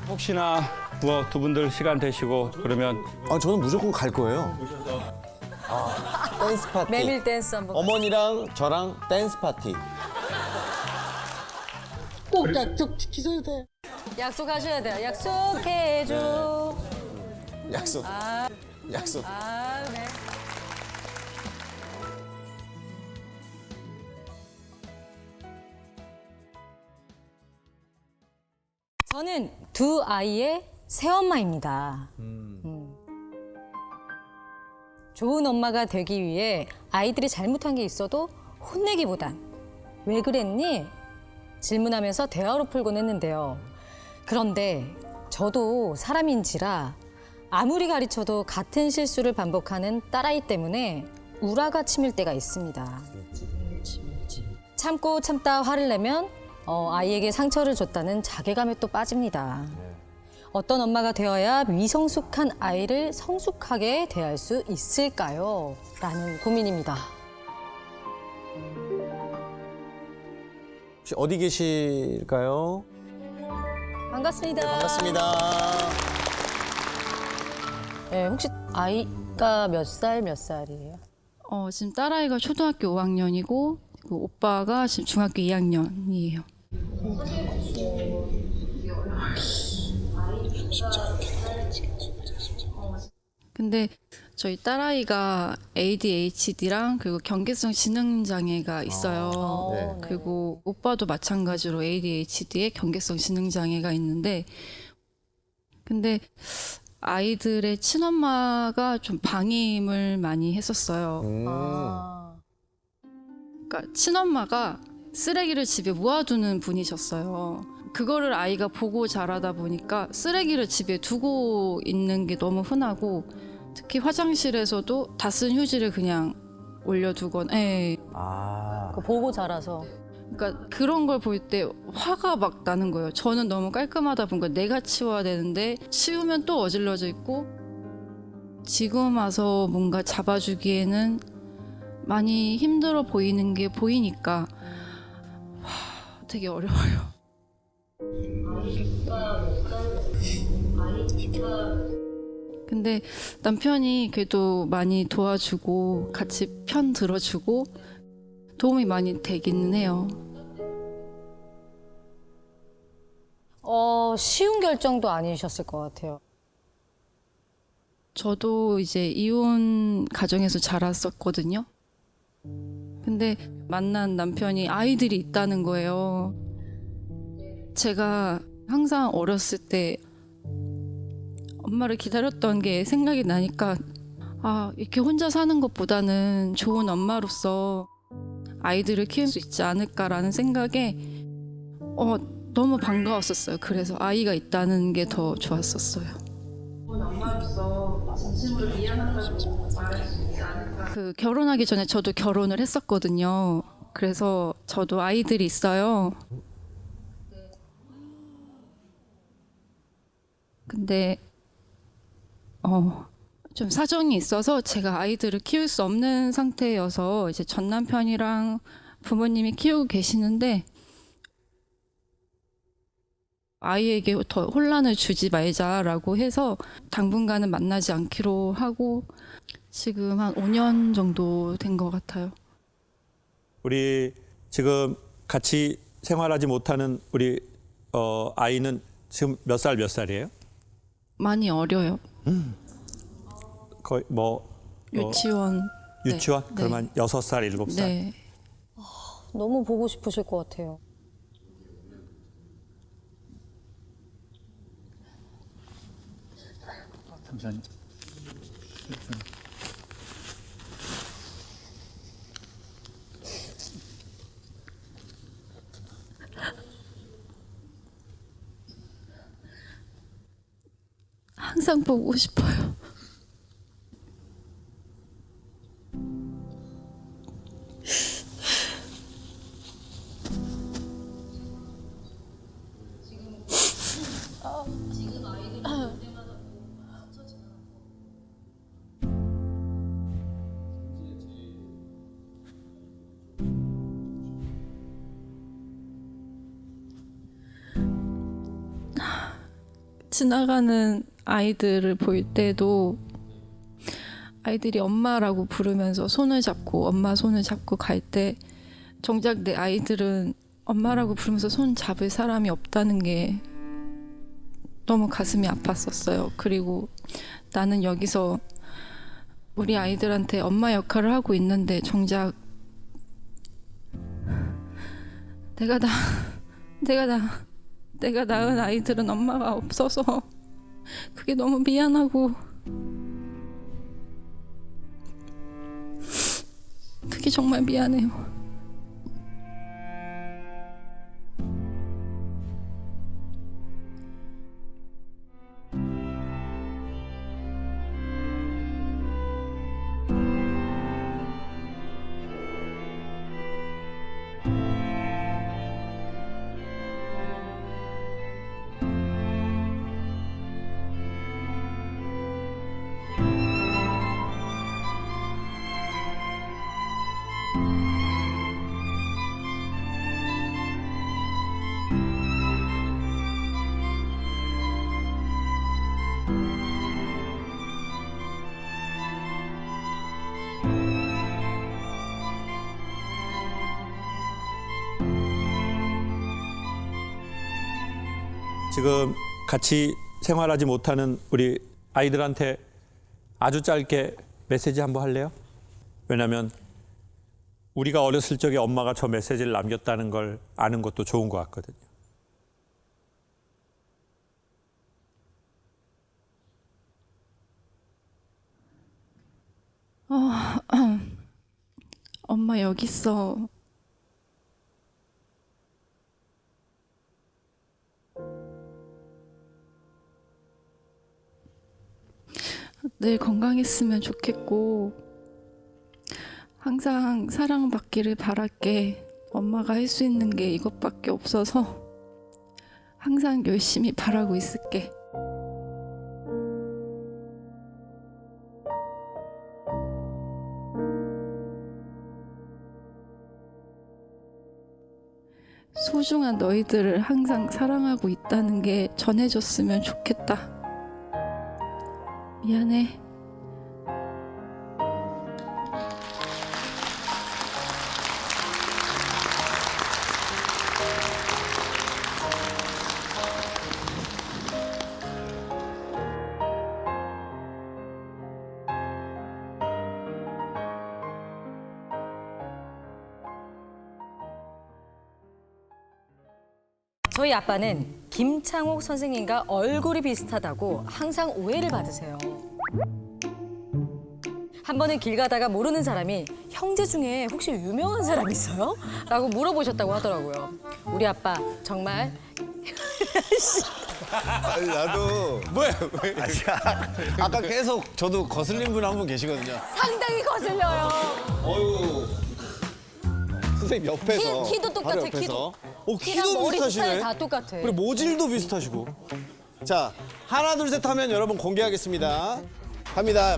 Speaker 4: 혹시나 뭐 두 분들 시간 되시고 그러면
Speaker 2: 저는 무조건 갈 거예요. 댄스 파티.
Speaker 1: 메밀 댄스 한번.
Speaker 2: 어머니랑 저랑 댄스 파티.
Speaker 10: 꼭 약속 지키셔야 돼.
Speaker 1: 약속하셔야 돼요. 약속해줘.
Speaker 2: 약속. 약속.
Speaker 1: 네. 저는 두 아이의 새엄마입니다. 좋은 엄마가 되기 위해 아이들이 잘못한 게 있어도 혼내기보단 왜 그랬니? 질문하면서 대화로 풀곤 했는데요. 그런데 저도 사람인지라 아무리 가르쳐도 같은 실수를 반복하는 딸아이 때문에 우라가 치밀 때가 있습니다. 참고 참다 화를 내면 아이에게 상처를 줬다는 자괴감에 또 빠집니다. 어떤 엄마가 되어야 미성숙한 아이를 성숙하게 대할 수 있을까요? 라는 고민입니다.
Speaker 2: 혹시 어디 계실까요?
Speaker 1: 반갑습니다.
Speaker 2: 반갑습니다.
Speaker 1: 네, 혹시 아이가 몇 살이에요?
Speaker 12: 지금 딸아이가 초등학교 5학년이고 그 오빠가 지금 중학교 2학년이에요. 근데 저희 딸아이가 ADHD랑 그리고 경계성 지능 장애가 있어요.
Speaker 2: 네.
Speaker 12: 그리고 오빠도 마찬가지로 ADHD에 경계성 지능 장애가 있는데 근데 아이들의 친엄마가 좀 방임을 많이 했었어요. 그러니까 친엄마가 쓰레기를 집에 모아두는 분이셨어요. 그거를 아이가 보고 자라다 보니까 쓰레기를 집에 두고 있는 게 너무 흔하고 특히 화장실에서도 다 쓴 휴지를 그냥 올려두거나
Speaker 1: 그거 보고 자라서.
Speaker 12: 그러니까 그런 걸 볼 때 화가 막 나는 거예요. 저는 너무 깔끔하다 보니까 내가 치워야 되는데 치우면 또 어질러져 있고 지금 와서 뭔가 잡아주기에는 많이 힘들어 보이는 게 보이니까 되게 어려워요. 근데 남편이 그래도 많이 도와주고 같이 편 들어주고 도움이 많이 되기는 해요.
Speaker 1: 쉬운 결정도 아니셨을 것 같아요.
Speaker 12: 저도 이제 이혼 가정에서 자랐었거든요. 근데 만난 남편이 아이들이 있다는 거예요. 제가 항상 어렸을 때 엄마를 기다렸던 게 생각이 나니까 이렇게 혼자 사는 것보다는 좋은 엄마로서 아이들을 키울 수 있지 않을까라는 생각에 너무 반가웠었어요. 그래서 아이가 있다는 게 더 좋았었어요. 엄마로서 진심으로 미안하다고 말할 수 있지 않을까. 그 결혼하기 전에 저도 결혼을 했었거든요. 그래서 저도 아이들이 있어요. 근데 좀 사정이 있어서 제가 아이들을 키울 수 없는 상태여서 이제 전 남편이랑 부모님이 키우고 계시는데 아이에게 더 혼란을 주지 말자라고 해서 당분간은 만나지 않기로 하고 지금 한 5년 정도 된 것 같아요.
Speaker 4: 우리 지금 같이 생활하지 못하는 우리 아이는 지금 몇 살이에요?
Speaker 12: 많이 어려요.
Speaker 4: 거의 뭐
Speaker 12: 유치원.
Speaker 4: 유치원?
Speaker 12: 네.
Speaker 4: 그러면 6살, 7살?
Speaker 12: 네.
Speaker 1: 너무 보고 싶으실 것 같아요.
Speaker 13: 잠시만요.
Speaker 12: 항상 보고 싶어요. 지나가는 아이들을 볼 때도 아이들이 엄마라고 부르면서 손을 잡고 엄마 손을 잡고 갈 때 정작 내 아이들은 엄마라고 부르면서 손 잡을 사람이 없다는 게 너무 가슴이 아팠었어요. 그리고 나는 여기서 우리 아이들한테 엄마 역할을 하고 있는데 정작 내가 낳은 아이들은 엄마가 없어서 그게 너무 미안하고 그게 정말 미안해요.
Speaker 4: 지금 같이 생활하지 못하는 우리 아이들한테 아주 짧게 메시지 한번 할래요? 왜냐하면 우리가 어렸을 적에 엄마가 저 메시지를 남겼다는 걸 아는 것도 좋은 것 같거든요.
Speaker 12: 엄마 여기 있어. 늘 건강했으면 좋겠고 항상 사랑받기를 바랄게. 엄마가 할 수 있는 게 이것밖에 없어서 항상 열심히 바라고 있을게. 소중한 너희들을 항상 사랑하고 있다는 게 전해졌으면 좋겠다. 미안해.
Speaker 1: 저희 아빠는 김창옥 선생님과 얼굴이 비슷하다고 항상 오해를 받으세요. 한 번은 길 가다가 모르는 사람이 형제 중에 혹시 유명한 사람 있어요? 라고 물어보셨다고 하더라고요. 우리 아빠 정말
Speaker 2: 아니, 나도 뭐야? 아까 계속 저도 거슬린 분 한 분 계시거든요.
Speaker 1: 상당히 거슬려요.
Speaker 2: 어유 선생님 옆에서
Speaker 1: 키도 똑같아,
Speaker 2: 바로 옆에서.
Speaker 1: 키도.
Speaker 2: 키도
Speaker 1: 머리
Speaker 2: 비슷하시네.
Speaker 1: 스타일 다 똑같아.
Speaker 2: 그리고 모질도 비슷하시고. 자, 하나 둘 셋 하면 여러분 공개하겠습니다. 갑니다.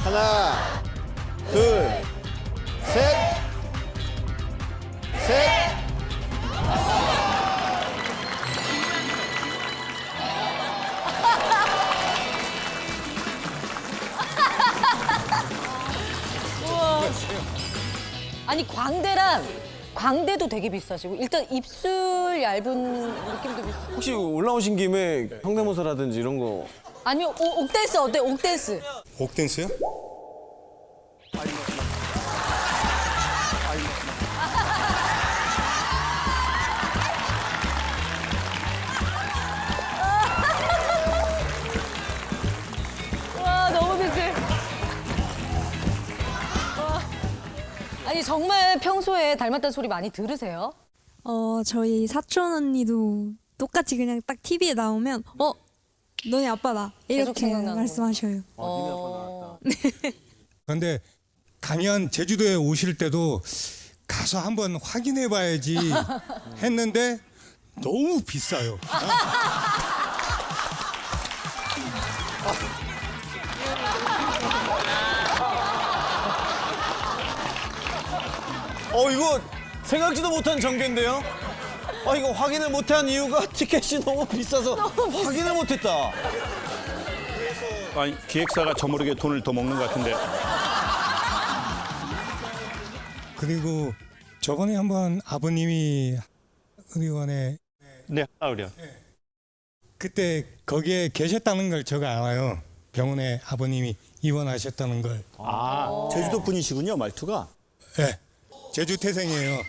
Speaker 2: 하나, 둘, 셋, 셋.
Speaker 1: 우와. 아니 광대랑 광대도 되게 비슷하시고 일단 입술 얇은 느낌도 비슷.
Speaker 2: 혹시 올라오신 김에 성대모사라든지 이런 거
Speaker 1: 아니요 옥댄스 어때? 옥댄스.
Speaker 13: 옥댄스요?
Speaker 1: 와 너무 비슷해. 와. 아니 정말 평소에 닮았다는 소리 많이 들으세요?
Speaker 14: 저희 사촌 언니도 똑같이 그냥 딱 TV에 나오면 너네 아빠다
Speaker 1: 계속
Speaker 14: 이렇게
Speaker 1: 생각나는
Speaker 14: 말씀하셔요.
Speaker 13: 그런데 강연 제주도에 오실 때도 가서 한번 확인해 봐야지 했는데 너무 비싸요.
Speaker 2: 이거 생각지도 못한 전개인데요? 이거 확인을 못한 이유가 티켓이 너무 비싸서 확인을 못했다.
Speaker 4: 아니, 기획사가 저 모르게 돈을 더 먹는 것 같은데.
Speaker 13: 그리고 저번에 한번 아버님이 의원에
Speaker 4: 네, 하울이요.
Speaker 13: 그때 거기에 계셨다는 걸 제가 알아요. 병원에 아버님이 입원하셨다는 걸.
Speaker 4: 제주도 분이시군요, 말투가.
Speaker 13: 네, 제주 태생이에요.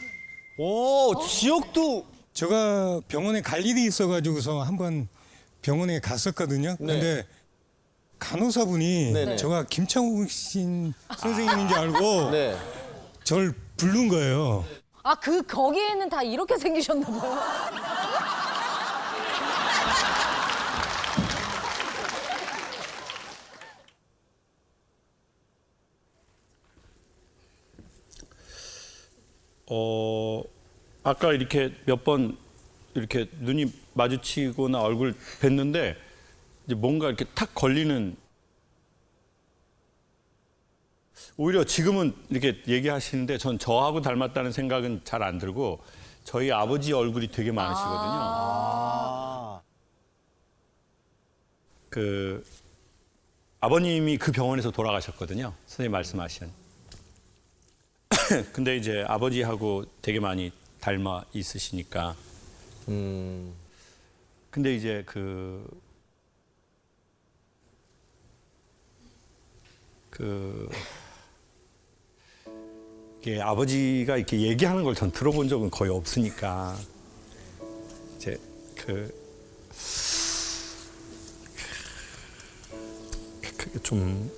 Speaker 2: 오, 지역도.
Speaker 13: 제가 병원에 갈 일이 있어가지고서 한번 병원에 갔었거든요. 근데 간호사분이
Speaker 2: 네네.
Speaker 13: 제가 김창욱 선생님인 줄 알고 저를 부른 거예요.
Speaker 1: 아 거기에는 다 이렇게 생기셨나 봐요.
Speaker 4: 아까 이렇게 몇 번 이렇게 눈이 마주치거나 얼굴 뵀는데 이제 뭔가 이렇게 탁 걸리는. 오히려 지금은 이렇게 얘기하시는데 전 저하고 닮았다는 생각은 잘 안 들고 저희 아버지 얼굴이 되게 많으시거든요. 그 아버님이 그 병원에서 돌아가셨거든요. 선생님 말씀하신. 근데 이제 아버지하고 되게 많이 닮아 있으시니까. 근데 이제 이게 아버지가 이렇게 얘기하는 걸 전 들어본 적은 거의 없으니까 이제 그게 좀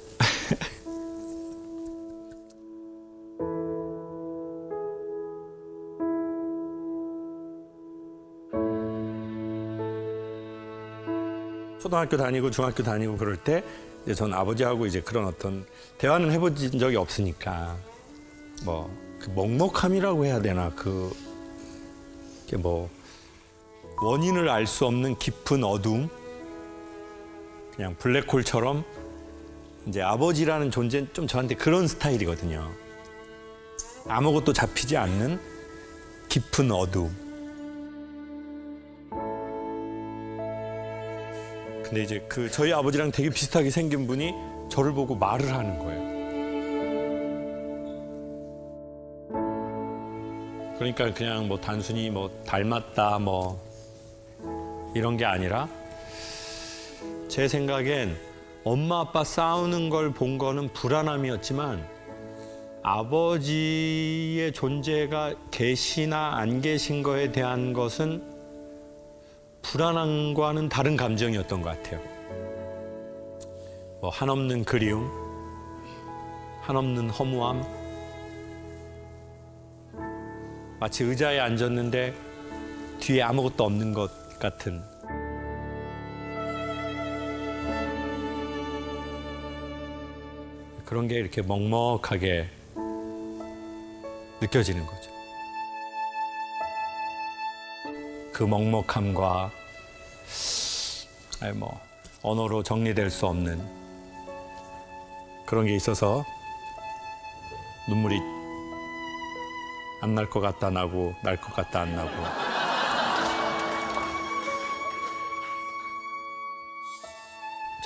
Speaker 4: 초등학교 다니고 중학교 다니고 그럴 때 이제 전 아버지하고 이제 그런 어떤 대화는 해본 적이 없으니까 뭐 그 먹먹함이라고 해야 되나 그게 뭐 원인을 알 수 없는 깊은 어둠 그냥 블랙홀처럼 이제 아버지라는 존재는 좀 저한테 그런 스타일이거든요. 아무것도 잡히지 않는 깊은 어둠. 근데 이제 저희 아버지랑 되게 비슷하게 생긴 분이 저를 보고 말을 하는 거예요. 그러니까 그냥 뭐 단순히 뭐 닮았다 뭐 이런 게 아니라 제 생각엔 엄마 아빠 싸우는 걸 본 거는 불안함이었지만 아버지의 존재가 계시나 안 계신 거에 대한 것은 불안함과는 다른 감정이었던 것 같아요. 뭐 한없는 그리움, 한없는 허무함. 마치 의자에 앉았는데 뒤에 아무것도 없는 것 같은. 그런 게 이렇게 먹먹하게 느껴지는 거죠. 그 먹먹함과 뭐 언어로 정리될 수 없는 그런 게 있어서 눈물이 안 날 것 같다 나고 날 것 같다 안 나고.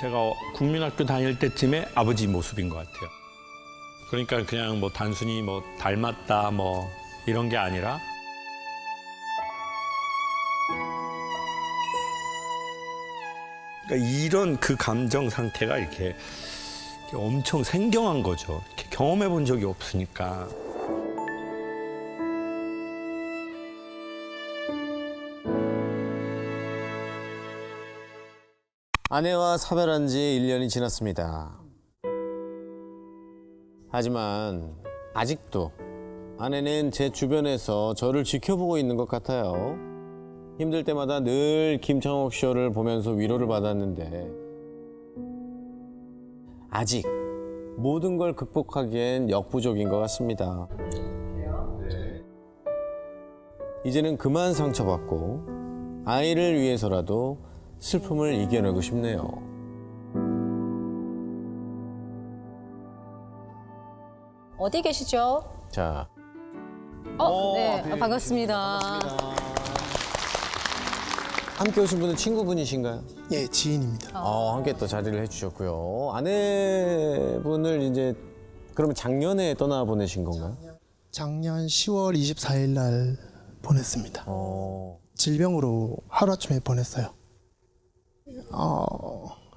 Speaker 4: 제가 국민학교 다닐 때쯤에 아버지 모습인 것 같아요. 그러니까 그냥 뭐 단순히 뭐 닮았다 뭐 이런 게 아니라 그러니까 이런 그 감정 상태가 이렇게 엄청 생경한 거죠. 이렇게 경험해 본 적이 없으니까.
Speaker 2: 아내와 사별한 지 1년이 지났습니다. 하지만 아직도 아내는 제 주변에서 저를 지켜보고 있는 것 같아요. 힘들 때마다 늘 김창옥 쇼를 보면서 위로를 받았는데 아직 모든 걸 극복하기엔 역부족인 것 같습니다. 이제는 그만 상처받고 아이를 위해서라도 슬픔을 이겨내고 싶네요.
Speaker 1: 어디 계시죠?
Speaker 2: 자,
Speaker 1: 네, 반갑습니다.
Speaker 2: 함께 오신 분은 친구분이신가요?
Speaker 15: 예, 지인입니다.
Speaker 2: 함께 또 자리를 해주셨고요. 아내분을 이제 그러면 작년에 떠나 보내신 건가요?
Speaker 15: 작년 10월 24일 날 보냈습니다. 질병으로 하루아침에 보냈어요.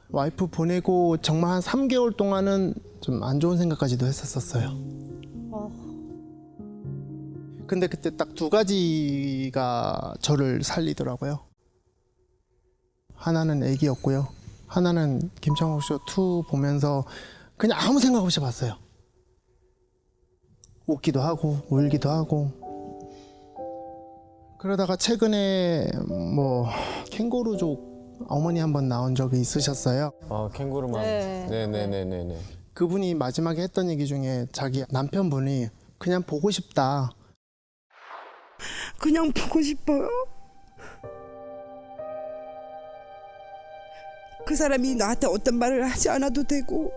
Speaker 15: 와이프 보내고 정말 한 3개월 동안은 좀 안 좋은 생각까지도 했었어요. 근데 그때 딱 두 가지가 저를 살리더라고요. 하나는 애기였고요. 하나는 김창옥 쇼2 보면서 그냥 아무 생각 없이 봤어요. 웃기도 하고 울기도 하고. 그러다가 최근에 뭐 캥거루족 어머니 한번 나온 적이 있으셨어요.
Speaker 2: 캥거루맘. 네네네네.
Speaker 15: 그분이 마지막에 했던 얘기 중에 자기 남편분이 그냥 보고 싶다.
Speaker 3: 그냥 보고 싶어요. 그 사람이 나한테 어떤 말을 하지 않아도 되고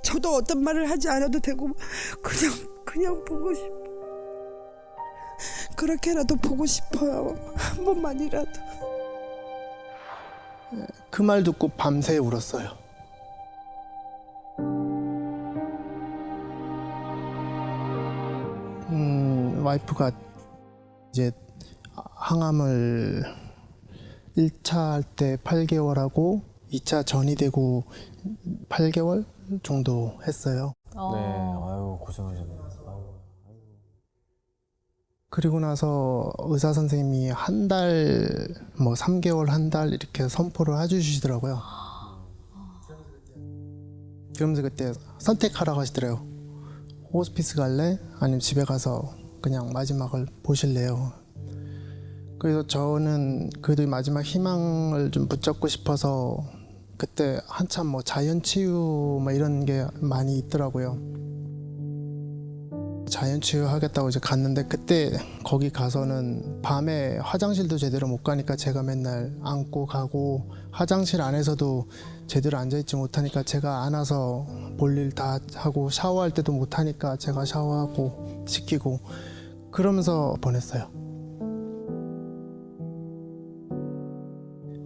Speaker 3: 저도 어떤 말을 하지 않아도 되고 그냥 보고 싶어. 그렇게라도 보고 싶어요. 한 번만이라도.
Speaker 15: 그 말 듣고 밤새 울었어요. 와이프가 이제 항암을 1차 할 때 8개월 하고 2차 전이되고 8개월 정도 했어요.
Speaker 2: 네, 아유 고생하셨네요.
Speaker 15: 그리고 나서 의사 선생님이 한 달, 뭐 3개월, 한 달 이렇게 선포를 해주시더라고요. 그러면서 그때 선택하라고 하시더래요. 호스피스 갈래? 아니면 집에 가서 그냥 마지막을 보실래요? 그래서 저는 그래도 마지막 희망을 좀 붙잡고 싶어서 그때 한참 뭐 자연치유 뭐 이런 게 많이 있더라고요. 자연치유 하겠다고 이제 갔는데 그때 거기 가서는 밤에 화장실도 제대로 못 가니까 제가 맨날 안고 가고 화장실 안에서도 제대로 앉아있지 못하니까 제가 안아서 볼일 다 하고 샤워할 때도 못하니까 제가 샤워하고 씻기고 그러면서 보냈어요.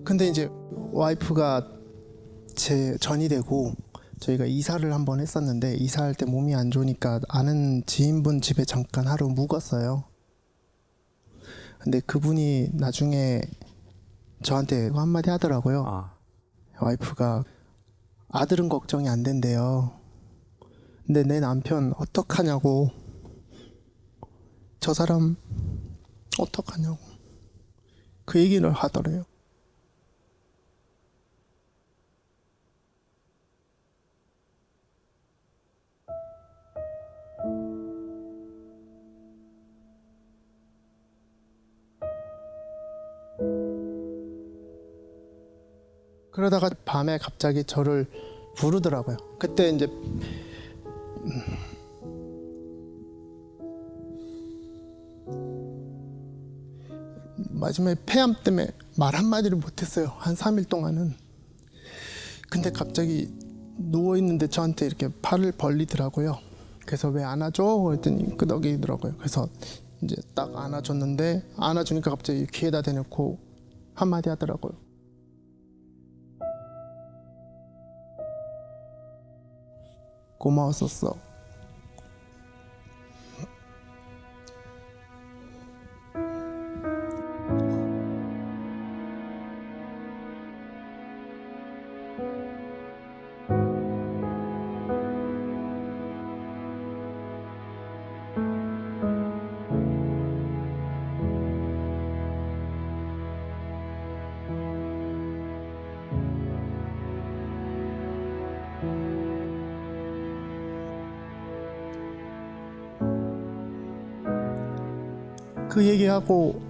Speaker 15: 근데 이제 와이프가 제 전이 되고 저희가 이사를 한번 했었는데 이사할 때 몸이 안 좋으니까 아는 지인분 집에 잠깐 하루 묵었어요. 근데 그분이 나중에 저한테 한마디 하더라고요. 와이프가 아들은 걱정이 안 된대요. 근데 내 남편 어떡하냐고. 저 사람 어떡하냐고. 그 얘기를 하더래요. 그러다가 밤에 갑자기 저를 부르더라고요. 그때 이제 마지막에 폐암 때문에 말 한마디를 못했어요. 한 3일 동안은. 근데 갑자기 누워있는데 저한테 이렇게 팔을 벌리더라고요. 그래서 왜 안아줘? 그랬더니 끄덕이더라고요. 그래서 이제 딱 안아줬는데 안아주니까 갑자기 귀에다 대놓고 한마디 하더라고요. 고마웠었어. 그 얘기하고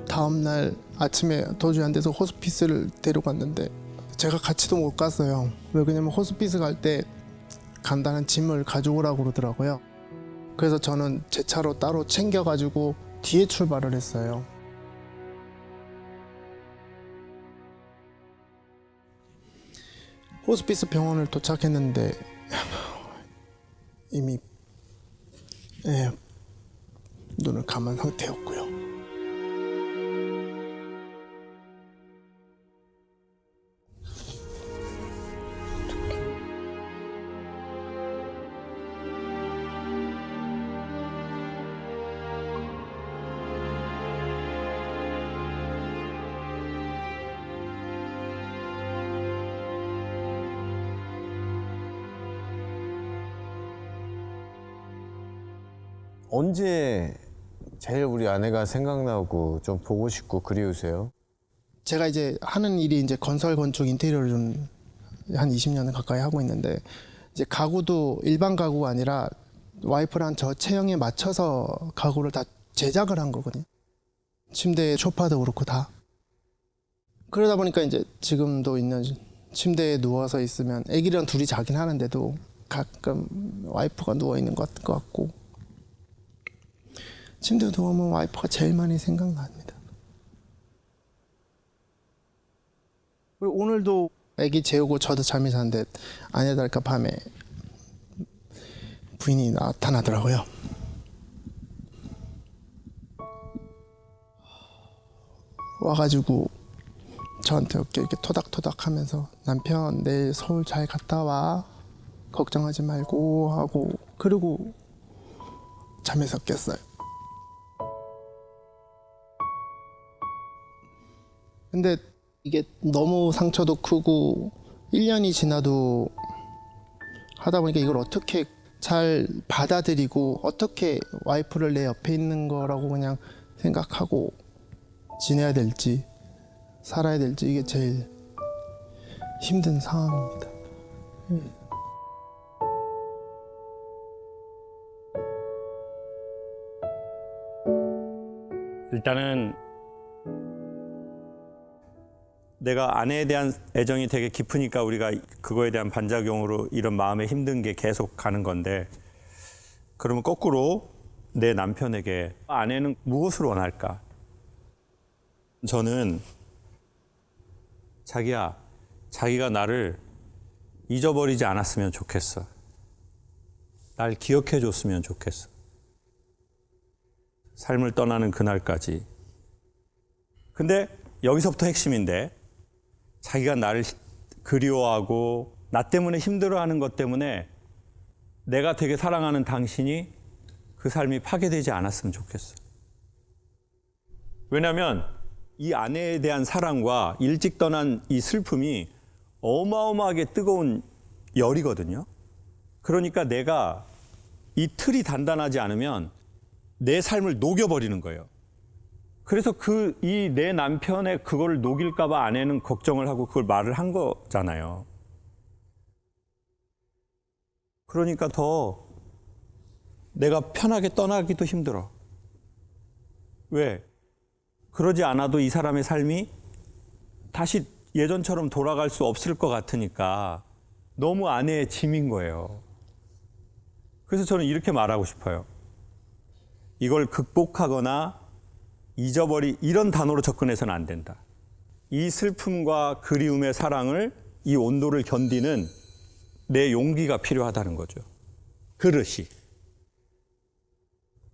Speaker 15: 다음날 아침에 도저히 안 돼서 호스피스를 데려갔는데 제가 같이도 못 갔어요. 왜 그러냐면 호스피스 갈 때 간단한 짐을 가져오라고 그러더라고요. 그래서 저는 제 차로 따로 챙겨가지고 뒤에 출발을 했어요. 호스피스 병원을 도착했는데 이미 눈을 감은 상태였고요.
Speaker 2: 언제 제일 우리 아내가 생각나고 좀 보고 싶고 그리우세요?
Speaker 15: 제가 이제 하는 일이 이제 건설 건축 인테리어를 좀 한 20년 가까이 하고 있는데 이제 가구도 일반 가구가 아니라 와이프랑 저 체형에 맞춰서 가구를 다 제작을 한 거거든요. 침대, 소파도 그렇고 다. 그러다 보니까 이제 지금도 있는 침대에 누워서 있으면 애기랑 둘이 자긴 하는데도 가끔 와이프가 누워 있는 것 같고 침대에 누우면 와이프가 제일 많이 생각납니다. 그리고 오늘도 애기 재우고 저도 잠이 잤는데 아니야 다를까 밤에 부인이 나타나더라고요. 와가지고 저한테 이렇게 토닥토닥 하면서 남편 내일 서울 잘 갔다 와 걱정하지 말고 하고 그리고 잠에서 깼어요. 근데 이게 너무 상처도 크고 1년이 지나도 하다 보니까 이걸 어떻게 잘 받아들이고 어떻게 와이프를 내 옆에 있는 거라고 그냥 생각하고 지내야 될지 살아야 될지 이게 제일 힘든 상황입니다.
Speaker 4: 일단은 내가 아내에 대한 애정이 되게 깊으니까 우리가 그거에 대한 반작용으로 이런 마음에 힘든 게 계속 가는 건데 그러면 거꾸로 내 남편에게 아내는 무엇을 원할까? 저는 자기야, 자기가 나를 잊어버리지 않았으면 좋겠어. 날 기억해 줬으면 좋겠어. 삶을 떠나는 그날까지. 근데 여기서부터 핵심인데 자기가 나를 그리워하고 나 때문에 힘들어하는 것 때문에 내가 되게 사랑하는 당신이 그 삶이 파괴되지 않았으면 좋겠어. 왜냐하면 이 아내에 대한 사랑과 일찍 떠난 이 슬픔이 어마어마하게 뜨거운 열이거든요. 그러니까 내가 이 틀이 단단하지 않으면 내 삶을 녹여버리는 거예요. 그래서 이 내 남편의 그거를 녹일까봐 아내는 걱정을 하고 그걸 말을 한 거잖아요. 그러니까 더 내가 편하게 떠나기도 힘들어. 왜? 그러지 않아도 이 사람의 삶이 다시 예전처럼 돌아갈 수 없을 것 같으니까 너무 아내의 짐인 거예요. 그래서 저는 이렇게 말하고 싶어요. 이걸 극복하거나 이런 단어로 접근해서는 안 된다. 이 슬픔과 그리움의 사랑을 이 온도를 견디는 내 용기가 필요하다는 거죠. 그릇이.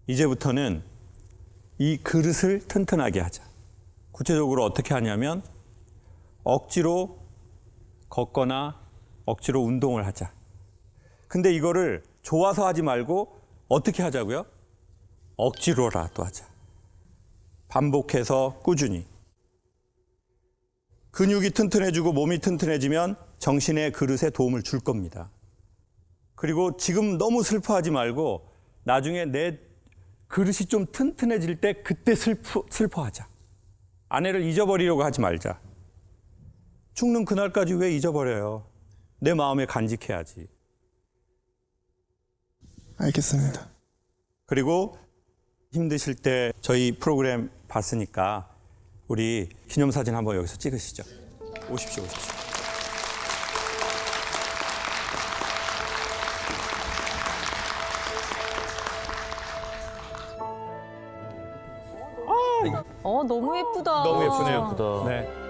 Speaker 4: 이제부터는 이 그릇을 튼튼하게 하자. 구체적으로 어떻게 하냐면 억지로 걷거나 억지로 운동을 하자. 근데 이거를 좋아서 하지 말고 어떻게 하자고요? 억지로라도 하자. 반복해서 꾸준히. 근육이 튼튼해지고 몸이 튼튼해지면 정신의 그릇에 도움을 줄 겁니다. 그리고 지금 너무 슬퍼하지 말고 나중에 내 그릇이 좀 튼튼해질 때 그때 슬퍼하자. 아내를 잊어버리려고 하지 말자. 죽는 그날까지 왜 잊어버려요? 내 마음에 간직해야지.
Speaker 15: 알겠습니다.
Speaker 4: 그리고 힘드실 때 저희 프로그램 봤으니까 우리 기념사진 한번 여기서 찍으시죠. 오십시오.
Speaker 1: 너무 예쁘다.
Speaker 4: 너무 예쁘네요. 네.